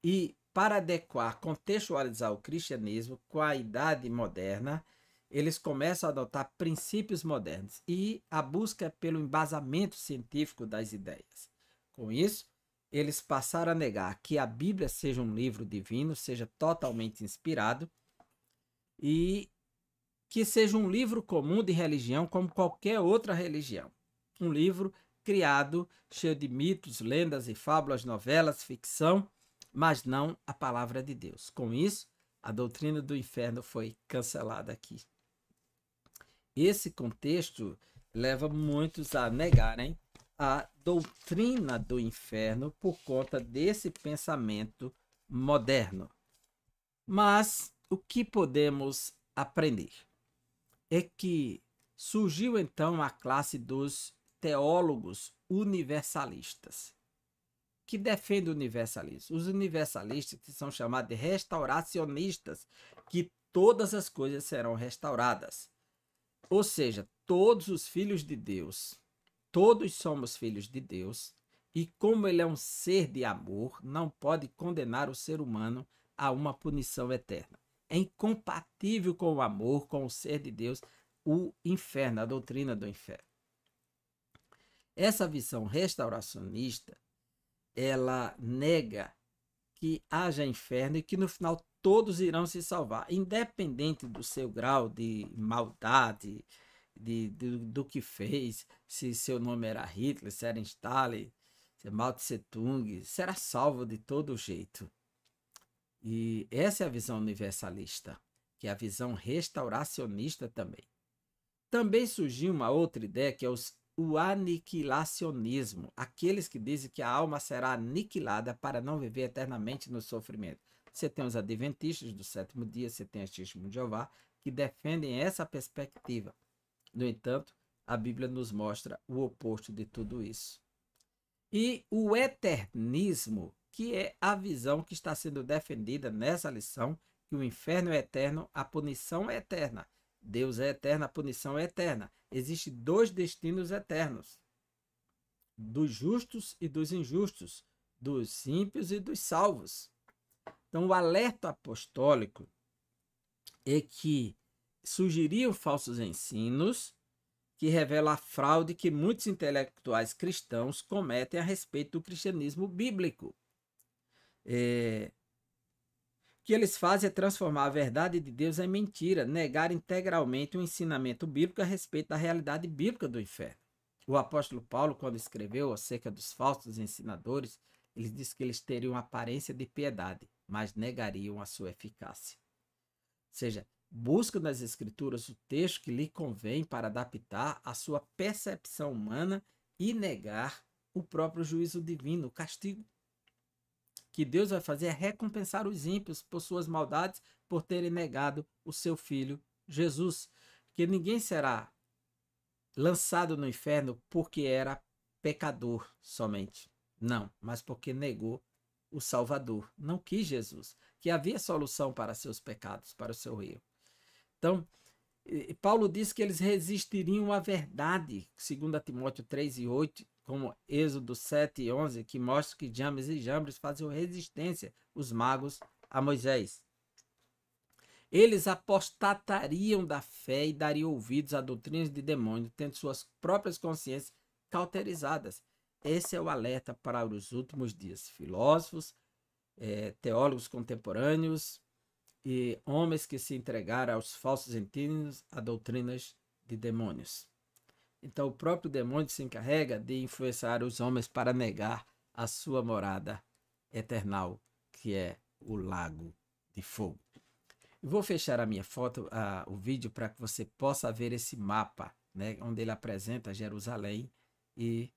e para adequar, contextualizar o cristianismo com a idade moderna, eles começam a adotar princípios modernos e a busca é pelo embasamento científico das ideias. Com isso, eles passaram a negar que a Bíblia seja um livro divino, seja totalmente inspirado e que seja um livro comum de religião como qualquer outra religião. Um livro criado, cheio de mitos, lendas e fábulas, novelas, ficção, mas não a palavra de Deus. Com isso, a doutrina do inferno foi cancelada aqui. Esse contexto leva muitos a negarem a doutrina do inferno por conta desse pensamento moderno. Mas o que podemos aprender é que surgiu então a classe dos teólogos universalistas, que defendem o universalismo. Os universalistas, que são chamados de restauracionistas, que todas as coisas serão restauradas. Ou seja, todos os filhos de Deus, todos somos filhos de Deus, e como ele é um ser de amor, não pode condenar o ser humano a uma punição eterna. É incompatível com o amor, com o ser de Deus, o inferno, a doutrina do inferno. Essa visão restauracionista, ela nega que haja inferno e que no final todos irão se salvar, independente do seu grau de maldade, do que fez, se seu nome era Hitler, se era Stalin, se é Mao Tse Tung, será salvo de todo jeito. E essa é a visão universalista, que é a visão restauracionista também. Também surgiu uma outra ideia, que é o aniquilacionismo, aqueles que dizem que a alma será aniquilada para não viver eternamente no sofrimento. Você tem os adventistas do sétimo dia, você tem os testemunhos de Jeová, que defendem essa perspectiva. No entanto, a Bíblia nos mostra o oposto de tudo isso. E o eternismo, que é a visão que está sendo defendida nessa lição, que o inferno é eterno, a punição é eterna. Deus é eterno, a punição é eterna. Existem dois destinos eternos, dos justos e dos injustos, dos ímpios e dos salvos. Então, o alerta apostólico é que surgiriam falsos ensinos que revelam a fraude que muitos intelectuais cristãos cometem a respeito do cristianismo bíblico. Que eles fazem é transformar a verdade de Deus em mentira, negar integralmente o ensinamento bíblico a respeito da realidade bíblica do inferno. O apóstolo Paulo, quando escreveu acerca dos falsos ensinadores, ele disse que eles teriam aparência de piedade, mas negariam a sua eficácia. Ou seja, busca nas escrituras o texto que lhe convém para adaptar a sua percepção humana e negar o próprio juízo divino, o castigo que Deus vai fazer é recompensar os ímpios por suas maldades, por terem negado o seu Filho Jesus. Que ninguém será lançado no inferno porque era pecador somente. Não, mas porque negou o Salvador. Não quis Jesus, que havia solução para seus pecados, para o seu erro. Então, Paulo diz que eles resistiriam à verdade, 2 Timóteo 3:8, como Êxodo 7:11, que mostra que James e Jambres faziam resistência, os magos, a Moisés. Eles apostatariam da fé e dariam ouvidos a doutrinas de demônio, tendo suas próprias consciências cauterizadas. Esse é o alerta para os últimos dias. Filósofos, teólogos contemporâneos e homens que se entregaram aos falsos ensinos, a doutrinas de demônios. Então, o próprio demônio se encarrega de influenciar os homens para negar a sua morada eternal, que é o lago de fogo. Eu vou fechar a minha foto, o vídeo, para que você possa ver esse mapa, né, onde ele apresenta Jerusalém e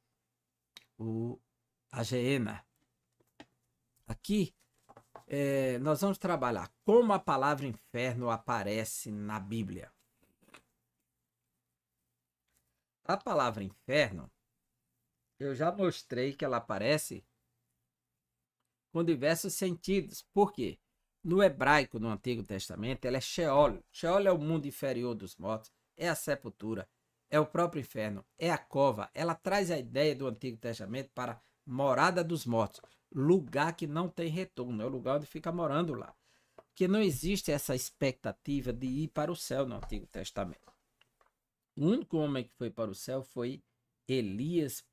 a Geena. Aqui, nós vamos trabalhar como a palavra inferno aparece na Bíblia. A palavra inferno, eu já mostrei que ela aparece com diversos sentidos. Por quê? No hebraico, no Antigo Testamento, ela é Sheol. Sheol é o mundo inferior dos mortos, é a sepultura, é o próprio inferno, é a cova. Ela traz a ideia do Antigo Testamento para morada dos mortos, lugar que não tem retorno, é o lugar onde fica morando lá. Porque não existe essa expectativa de ir para o céu no Antigo Testamento. O único homem que foi para o céu foi Elias,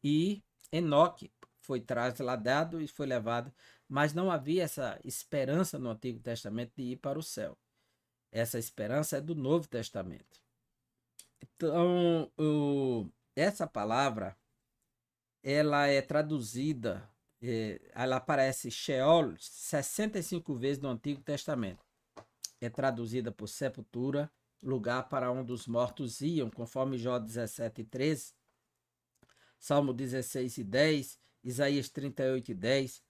e Enoque foi trasladado e foi levado, mas não havia essa esperança no Antigo Testamento de ir para o céu. Essa esperança é do Novo Testamento. Então, essa palavra, ela é traduzida, ela aparece Sheol 65 vezes no Antigo Testamento. É traduzida por sepultura, lugar para onde os mortos iam, conforme Jó 17:13, Salmo 16:10, Isaías 38:10.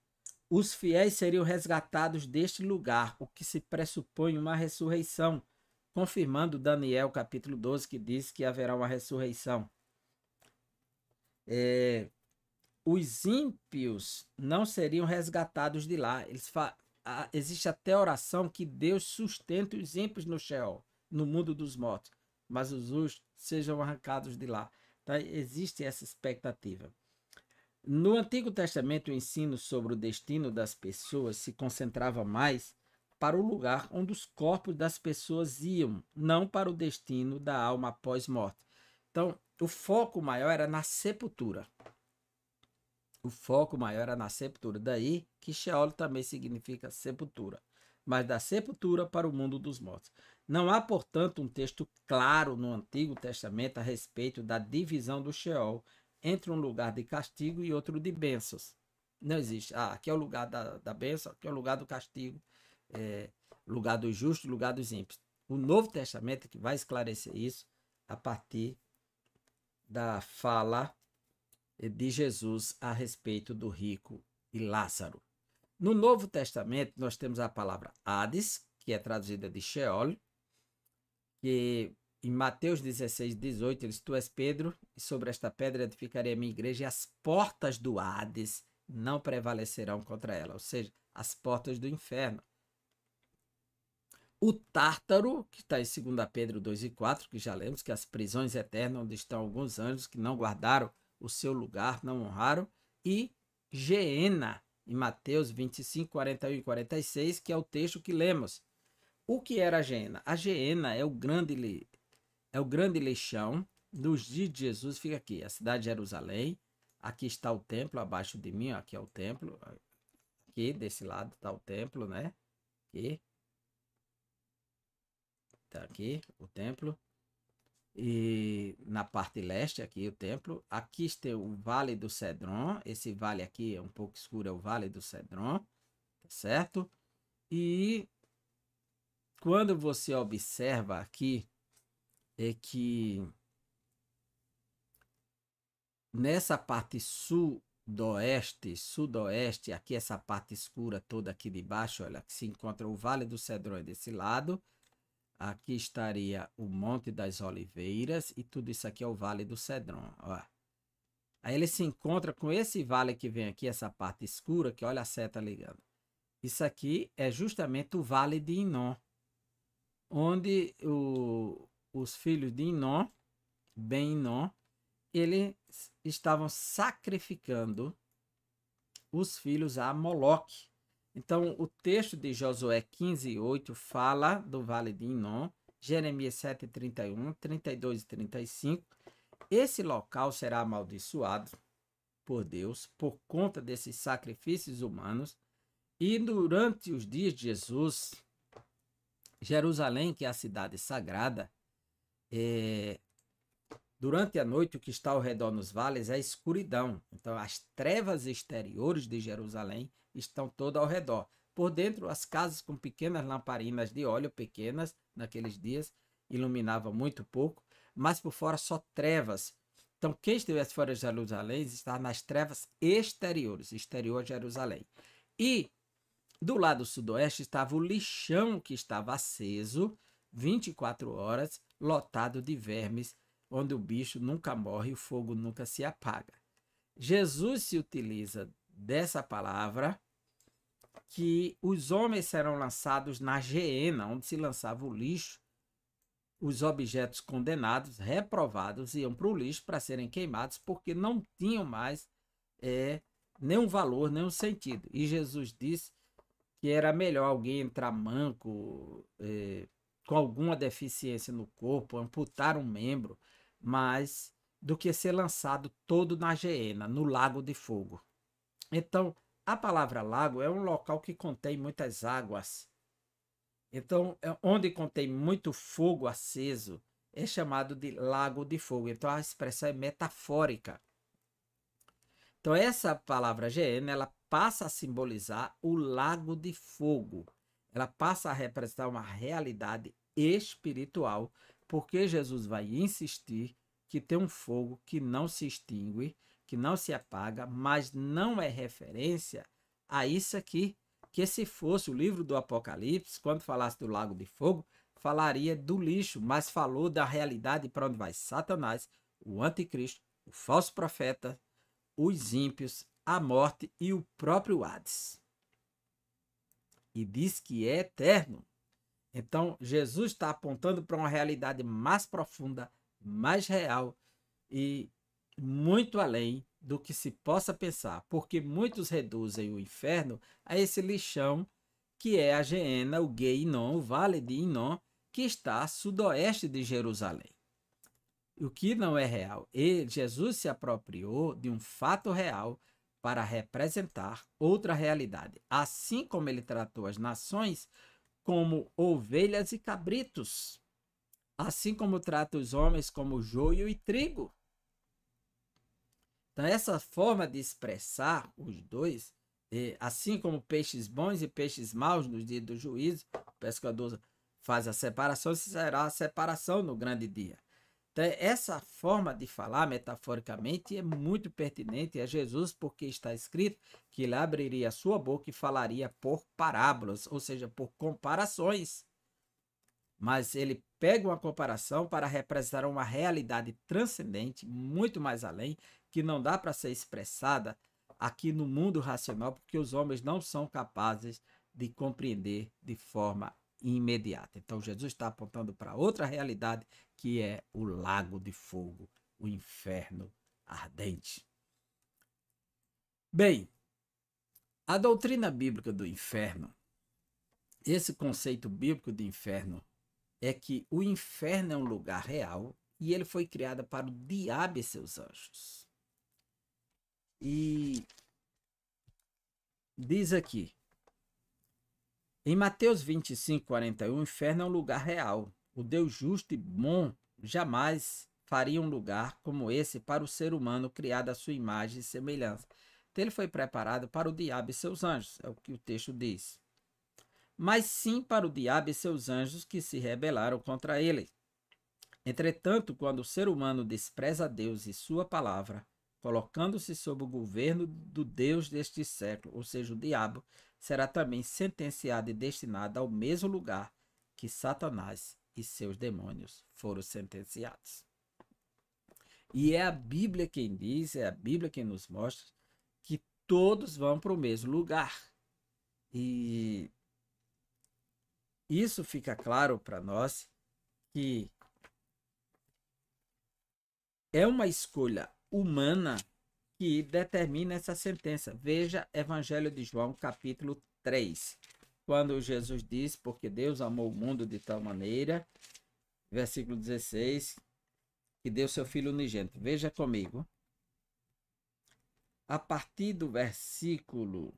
Os fiéis seriam resgatados deste lugar, o que se pressupõe uma ressurreição, confirmando Daniel capítulo 12, que diz que haverá uma ressurreição. Os ímpios não seriam resgatados de lá. Existe até oração que Deus sustente os ímpios no Sheol, no mundo dos mortos, mas os justos sejam arrancados de lá. Então, existe essa expectativa. No Antigo Testamento, o ensino sobre o destino das pessoas se concentrava mais para o lugar onde os corpos das pessoas iam, não para o destino da alma após morte. Então, o foco maior era na sepultura. O foco maior era na sepultura. Daí que Sheol também significa sepultura. Mas da sepultura para o mundo dos mortos. Não há, portanto, um texto claro no Antigo Testamento a respeito da divisão do Sheol entre um lugar de castigo e outro de bênçãos. Não existe. Aqui é o lugar da bênção, aqui é o lugar do castigo, lugar dos justos, lugar dos ímpios. O Novo Testamento é que vai esclarecer isso a partir da fala de Jesus a respeito do rico e Lázaro. No Novo Testamento, nós temos a palavra Hades, que é traduzida de Sheol, que em Mateus 16, 18, ele diz: Tu és Pedro, e sobre esta pedra edificarei a minha igreja, e as portas do Hades não prevalecerão contra ela, ou seja, as portas do inferno. O Tártaro, que está em 2 Pedro 2 e 4, que já lemos, que as prisões eternas, onde estão alguns anjos que não guardaram o seu lugar, não honraram, e Geena, em Mateus 25, 41 e 46, que é o texto que lemos. O que era a Geena? A Geena é o grande lixão dos dias de Jesus. Fica aqui, a cidade de Jerusalém. Aqui está o templo, abaixo de mim, aqui é o templo. Aqui, desse lado está o templo, né? Aqui. Está aqui o templo. E na parte leste, aqui o templo. Aqui está o Vale do Cedron. Esse vale aqui é um pouco escuro, é o Vale do Cedron. Tá certo? E quando você observa aqui, é que nessa parte sudoeste, aqui essa parte escura toda aqui de baixo, olha, que se encontra o Vale do Cedron desse lado. Aqui estaria o Monte das Oliveiras e tudo isso aqui é o Vale do Cedron. Ó. Aí ele se encontra com esse vale que vem aqui, essa parte escura, que olha a seta ligando. Isso aqui é justamente o Vale de Inom, onde os filhos de Inom, Ben-Inom, eles estavam sacrificando os filhos a Moloque. Então, o texto de Josué 15, 8 fala do Vale de Inom, Jeremias 7, 31, 32 e 35. Esse local será amaldiçoado por Deus por conta desses sacrifícios humanos. E durante os dias de Jesus, Jerusalém, que é a cidade sagrada, durante a noite o que está ao redor nos vales é a escuridão. Então, as trevas exteriores de Jerusalém estão todas ao redor. Por dentro, as casas com pequenas lamparinas de óleo, pequenas, naqueles dias, iluminavam muito pouco, mas por fora só trevas. Então, quem estivesse fora de Jerusalém está nas trevas exteriores, exterior a Jerusalém. E do lado sudoeste estava o lixão que estava aceso 24 horas, lotado de vermes, onde o bicho nunca morre e o fogo nunca se apaga. Jesus se utiliza dessa palavra que os homens serão lançados na geena, onde se lançava o lixo. Os objetos condenados, reprovados, iam para o lixo para serem queimados, porque não tinham mais nenhum valor, nenhum sentido. E Jesus disse que era melhor alguém entrar manco, com alguma deficiência no corpo, amputar um membro, mas do que ser lançado todo na geena, no lago de fogo. Então, a palavra lago é um local que contém muitas águas. Então, onde contém muito fogo aceso, é chamado de lago de fogo. Então, a expressão é metafórica. Então, essa palavra geena, ela passa a simbolizar o lago de fogo. Ela passa a representar uma realidade espiritual, porque Jesus vai insistir que tem um fogo que não se extingue, que não se apaga, mas não é referência a isso aqui, que se fosse o livro do Apocalipse, quando falasse do lago de fogo, falaria do lixo, mas falou da realidade para onde vai Satanás, o anticristo, o falso profeta, os ímpios, a morte e o próprio Hades. E diz que é eterno. Então, Jesus está apontando para uma realidade mais profunda, mais real e muito além do que se possa pensar, porque muitos reduzem o inferno a esse lixão que é a Geena, o Gueinom, o Vale de Inom, que está a sudoeste de Jerusalém. O que não é real. Jesus se apropriou de um fato real para representar outra realidade, assim como ele tratou as nações como ovelhas e cabritos, assim como trata os homens como joio e trigo. Então, essa forma de expressar os dois, assim como peixes bons e peixes maus no dia do juízo, o pescador faz a separação, será a separação no grande dia. Então, essa forma de falar, metaforicamente, é muito pertinente a Jesus, porque está escrito que ele abriria a sua boca e falaria por parábolas, ou seja, por comparações. Mas ele pega uma comparação para representar uma realidade transcendente, muito mais além, que não dá para ser expressada aqui no mundo racional, porque os homens não são capazes de compreender de forma imediata. Então, Jesus está apontando para outra realidade, que é o lago de fogo, o inferno ardente. Bem, a doutrina bíblica do inferno, esse conceito bíblico de inferno, é que o inferno é um lugar real e ele foi criado para o diabo e seus anjos. E diz aqui, em Mateus 25, 41, o inferno é um lugar real. O Deus justo e bom jamais faria um lugar como esse para o ser humano criado à sua imagem e semelhança. Então ele foi preparado para o diabo e seus anjos, é o que o texto diz. Mas sim para o diabo e seus anjos que se rebelaram contra ele. Entretanto, quando o ser humano despreza Deus e sua palavra, colocando-se sob o governo do Deus deste século, ou seja, o diabo, será também sentenciado e destinado ao mesmo lugar que Satanás e seus demônios foram sentenciados. E é a Bíblia quem diz, é a Bíblia quem nos mostra que todos vão para o mesmo lugar. E isso fica claro para nós que é uma escolha humana que determina essa sentença. Veja Evangelho de João, capítulo 3, quando Jesus diz, porque Deus amou o mundo de tal maneira, versículo 16, que deu seu Filho unigênito. Veja comigo. A partir do versículo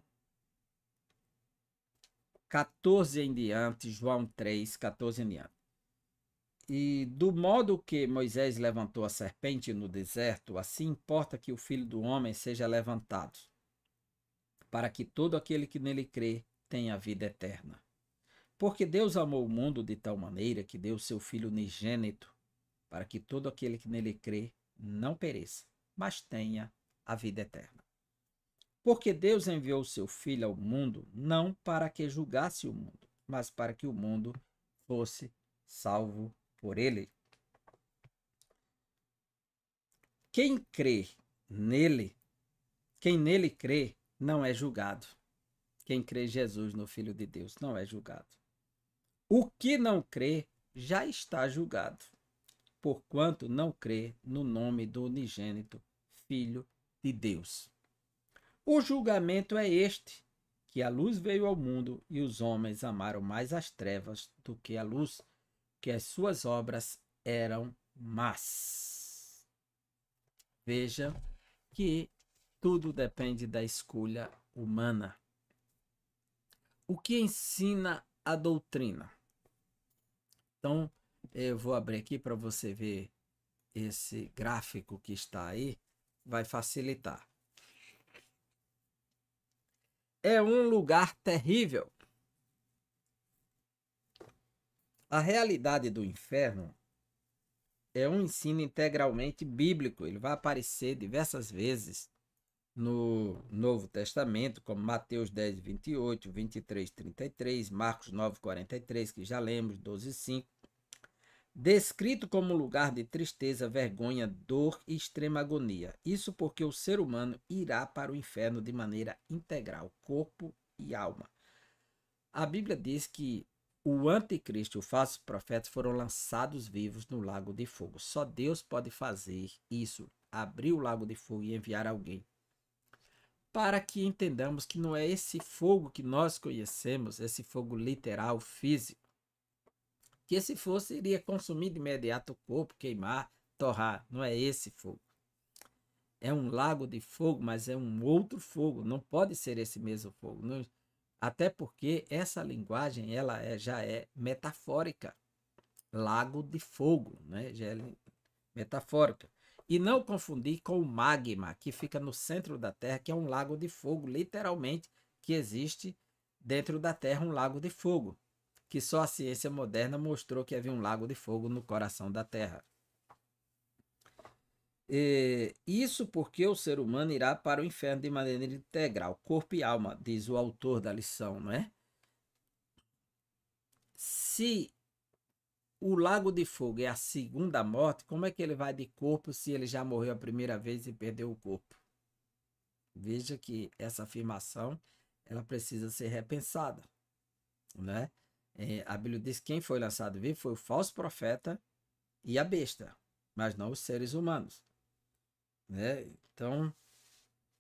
14 em diante, João 3, 14 em diante. E do modo que Moisés levantou a serpente no deserto, assim importa que o Filho do Homem seja levantado, para que todo aquele que nele crê tenha vida eterna. Porque Deus amou o mundo de tal maneira que deu seu Filho unigênito, para que todo aquele que nele crê não pereça, mas tenha a vida eterna. Porque Deus enviou seu Filho ao mundo, não para que julgasse o mundo, mas para que o mundo fosse salvo por ele. Quem crê nele, quem nele crê, não é julgado. Quem crê em Jesus, no Filho de Deus, não é julgado. O que não crê já está julgado, porquanto não crê no nome do unigênito Filho de Deus. O julgamento é este, que a luz veio ao mundo e os homens amaram mais as trevas do que a luz, que as suas obras eram más. Veja que tudo depende da escolha humana. O que ensina a doutrina? Então, eu vou abrir aqui para você ver esse gráfico que está aí, vai facilitar. É um lugar terrível. A realidade do inferno é um ensino integralmente bíblico. Ele vai aparecer diversas vezes no Novo Testamento, como Mateus 10, 28, 23, 33, Marcos 9, 43, que já lemos, 12, 5. Descrito como lugar de tristeza, vergonha, dor e extrema agonia. Isso porque o ser humano irá para o inferno de maneira integral, corpo e alma. A Bíblia diz que o anticristo e o falso profeta foram lançados vivos no lago de fogo. Só Deus pode fazer isso, abrir o lago de fogo e enviar alguém. para que entendamos que não é esse fogo que nós conhecemos, esse fogo literal, físico, que se fosse iria consumir de imediato o corpo, queimar, torrar. Não é esse fogo. É um lago de fogo, mas é um outro fogo. Não pode ser esse mesmo fogo. Não, até porque essa linguagem já é metafórica. Lago de fogo, né? Já é metafórica. E não confundir com o magma, que fica no centro da Terra, que é um lago de fogo, literalmente, que existe dentro da Terra um lago de fogo, que só a ciência moderna mostrou que havia um lago de fogo no coração da Terra. Isso porque o ser humano irá para o inferno de maneira integral, corpo e alma, diz o autor da lição, não é? Se o lago de fogo é a segunda morte, como é que ele vai de corpo se ele já morreu a primeira vez e perdeu o corpo? Veja que essa afirmação ela precisa ser repensada, né? A Bíblia diz que quem foi lançado vivo foi o falso profeta e a besta, mas não os seres humanos, né? Então,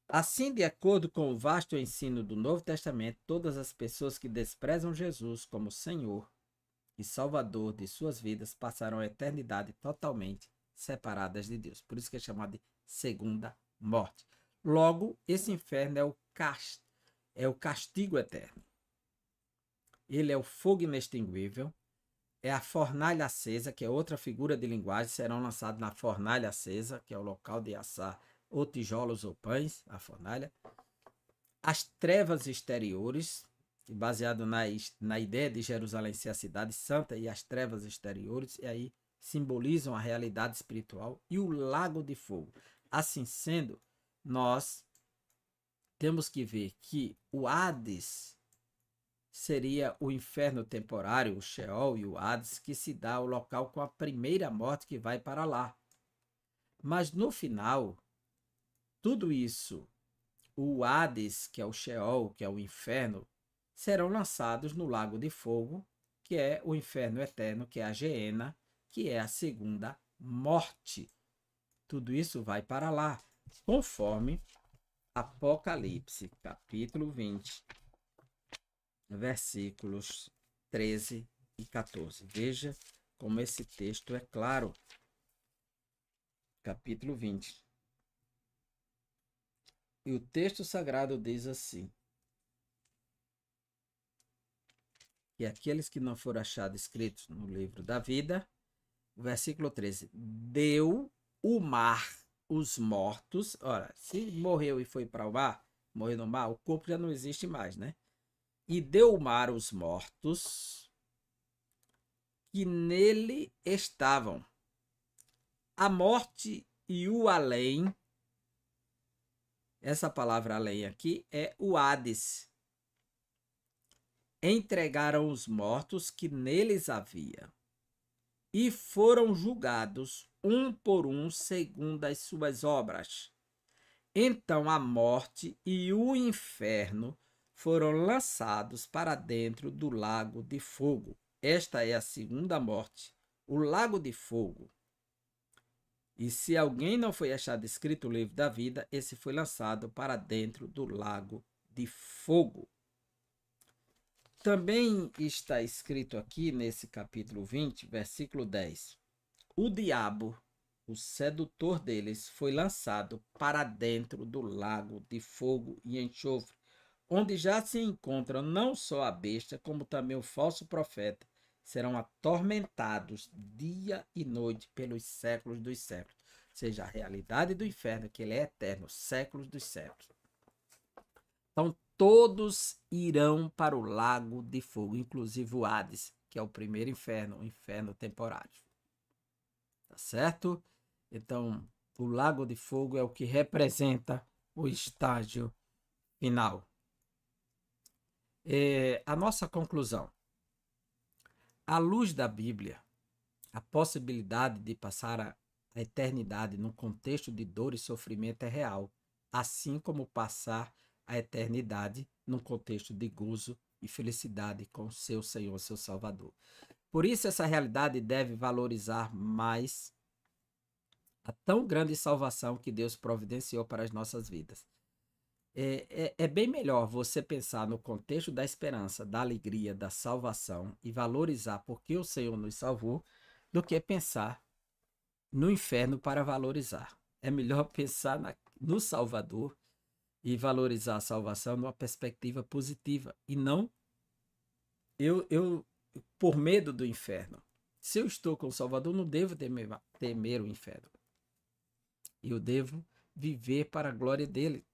assim, de acordo com o vasto ensino do Novo Testamento, todas as pessoas que desprezam Jesus como Senhor e Salvador de suas vidas passarão a eternidade totalmente separadas de Deus. Por isso que é chamado de segunda morte. Logo, esse inferno é o castigo eterno. Ele é o fogo inextinguível, é a fornalha acesa, que é outra figura de linguagem, serão lançados na fornalha acesa, que é o local de assar ou tijolos ou pães, a fornalha. As trevas exteriores, baseado na ideia de Jerusalém ser a cidade santa, e as trevas exteriores, e aí simbolizam a realidade espiritual, e o lago de fogo. Assim sendo, nós temos que ver que o Hades seria o inferno temporário, o Sheol e o Hades, que se dá ao local com a primeira morte que vai para lá. Mas no final, tudo isso, o Hades, que é o Sheol, que é o inferno, serão lançados no lago de fogo, que é o inferno eterno, que é a Geena, que é a segunda morte. Tudo isso vai para lá, conforme Apocalipse, capítulo 20, versículos 13 e 14. Veja como esse texto é claro. Capítulo 20. E o texto sagrado diz assim: que aqueles que não foram achados escritos no livro da vida, o versículo 13, deu o mar os mortos. Ora, se morreu e foi para o mar, morreu no mar, o corpo já não existe mais, né? E deu o mar os mortos que nele estavam. A morte e o além, essa palavra além aqui é o Hades. Entregaram os mortos que neles havia e foram julgados um por um segundo as suas obras. Então a morte e o inferno foram lançados para dentro do lago de fogo. Esta é a segunda morte, o lago de fogo. E se alguém não foi achado escrito o livro da vida, esse foi lançado para dentro do lago de fogo. Também está escrito aqui nesse capítulo 20, versículo 10. O diabo, o sedutor deles, foi lançado para dentro do lago de fogo e enxofre, onde já se encontra não só a besta, como também o falso profeta. Serão atormentados dia e noite pelos séculos dos séculos. Ou seja, a realidade do inferno, que ele é eterno, séculos dos séculos. Então, todos irão para o lago de fogo, inclusive o Hades, que é o primeiro inferno, o inferno temporário. Tá certo? Então, o lago de fogo é o que representa o estágio final. A nossa conclusão. À luz da Bíblia, a possibilidade de passar a eternidade num contexto de dor e sofrimento é real, assim como passar a eternidade num contexto de gozo e felicidade com seu Senhor, seu Salvador. Por isso, essa realidade deve valorizar mais a tão grande salvação que Deus providenciou para as nossas vidas. É bem melhor você pensar no contexto da esperança, da alegria, da salvação e valorizar porque o Senhor nos salvou, do que pensar no inferno para valorizar. É melhor pensar no Salvador e valorizar a salvação numa perspectiva positiva e não eu por medo do inferno. Se eu estou com o Salvador, não devo temer o inferno. Eu devo viver para a glória dele.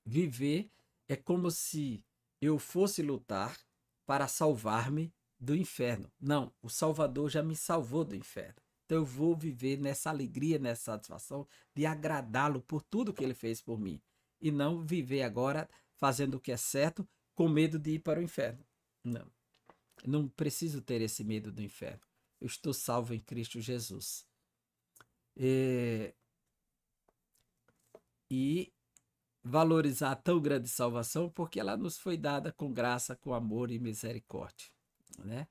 Viver é como se eu fosse lutar para salvar-me do inferno. Não, o Salvador já me salvou do inferno. Então eu vou viver nessa alegria, nessa satisfação de agradá-lo por tudo que ele fez por mim. E não viver agora fazendo o que é certo com medo de ir para o inferno. Não, não preciso ter esse medo do inferno. Eu estou salvo em Cristo Jesus. E valorizar a tão grande salvação porque ela nos foi dada com graça, com amor e misericórdia, né?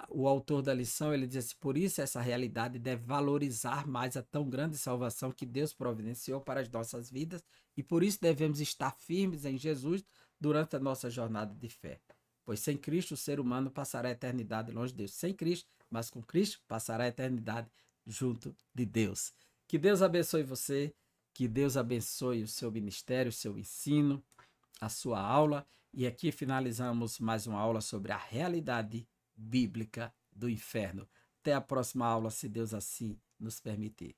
O autor da lição, ele diz assim, por isso essa realidade deve valorizar mais a tão grande salvação que Deus providenciou para as nossas vidas e por isso devemos estar firmes em Jesus durante a nossa jornada de fé. Pois sem Cristo o ser humano passará a eternidade longe de Deus. Sem Cristo, mas com Cristo passará a eternidade junto de Deus. Que Deus abençoe você, que Deus abençoe o seu ministério, o seu ensino, a sua aula. E aqui finalizamos mais uma aula sobre a realidade bíblica do inferno. Até a próxima aula, se Deus assim nos permitir.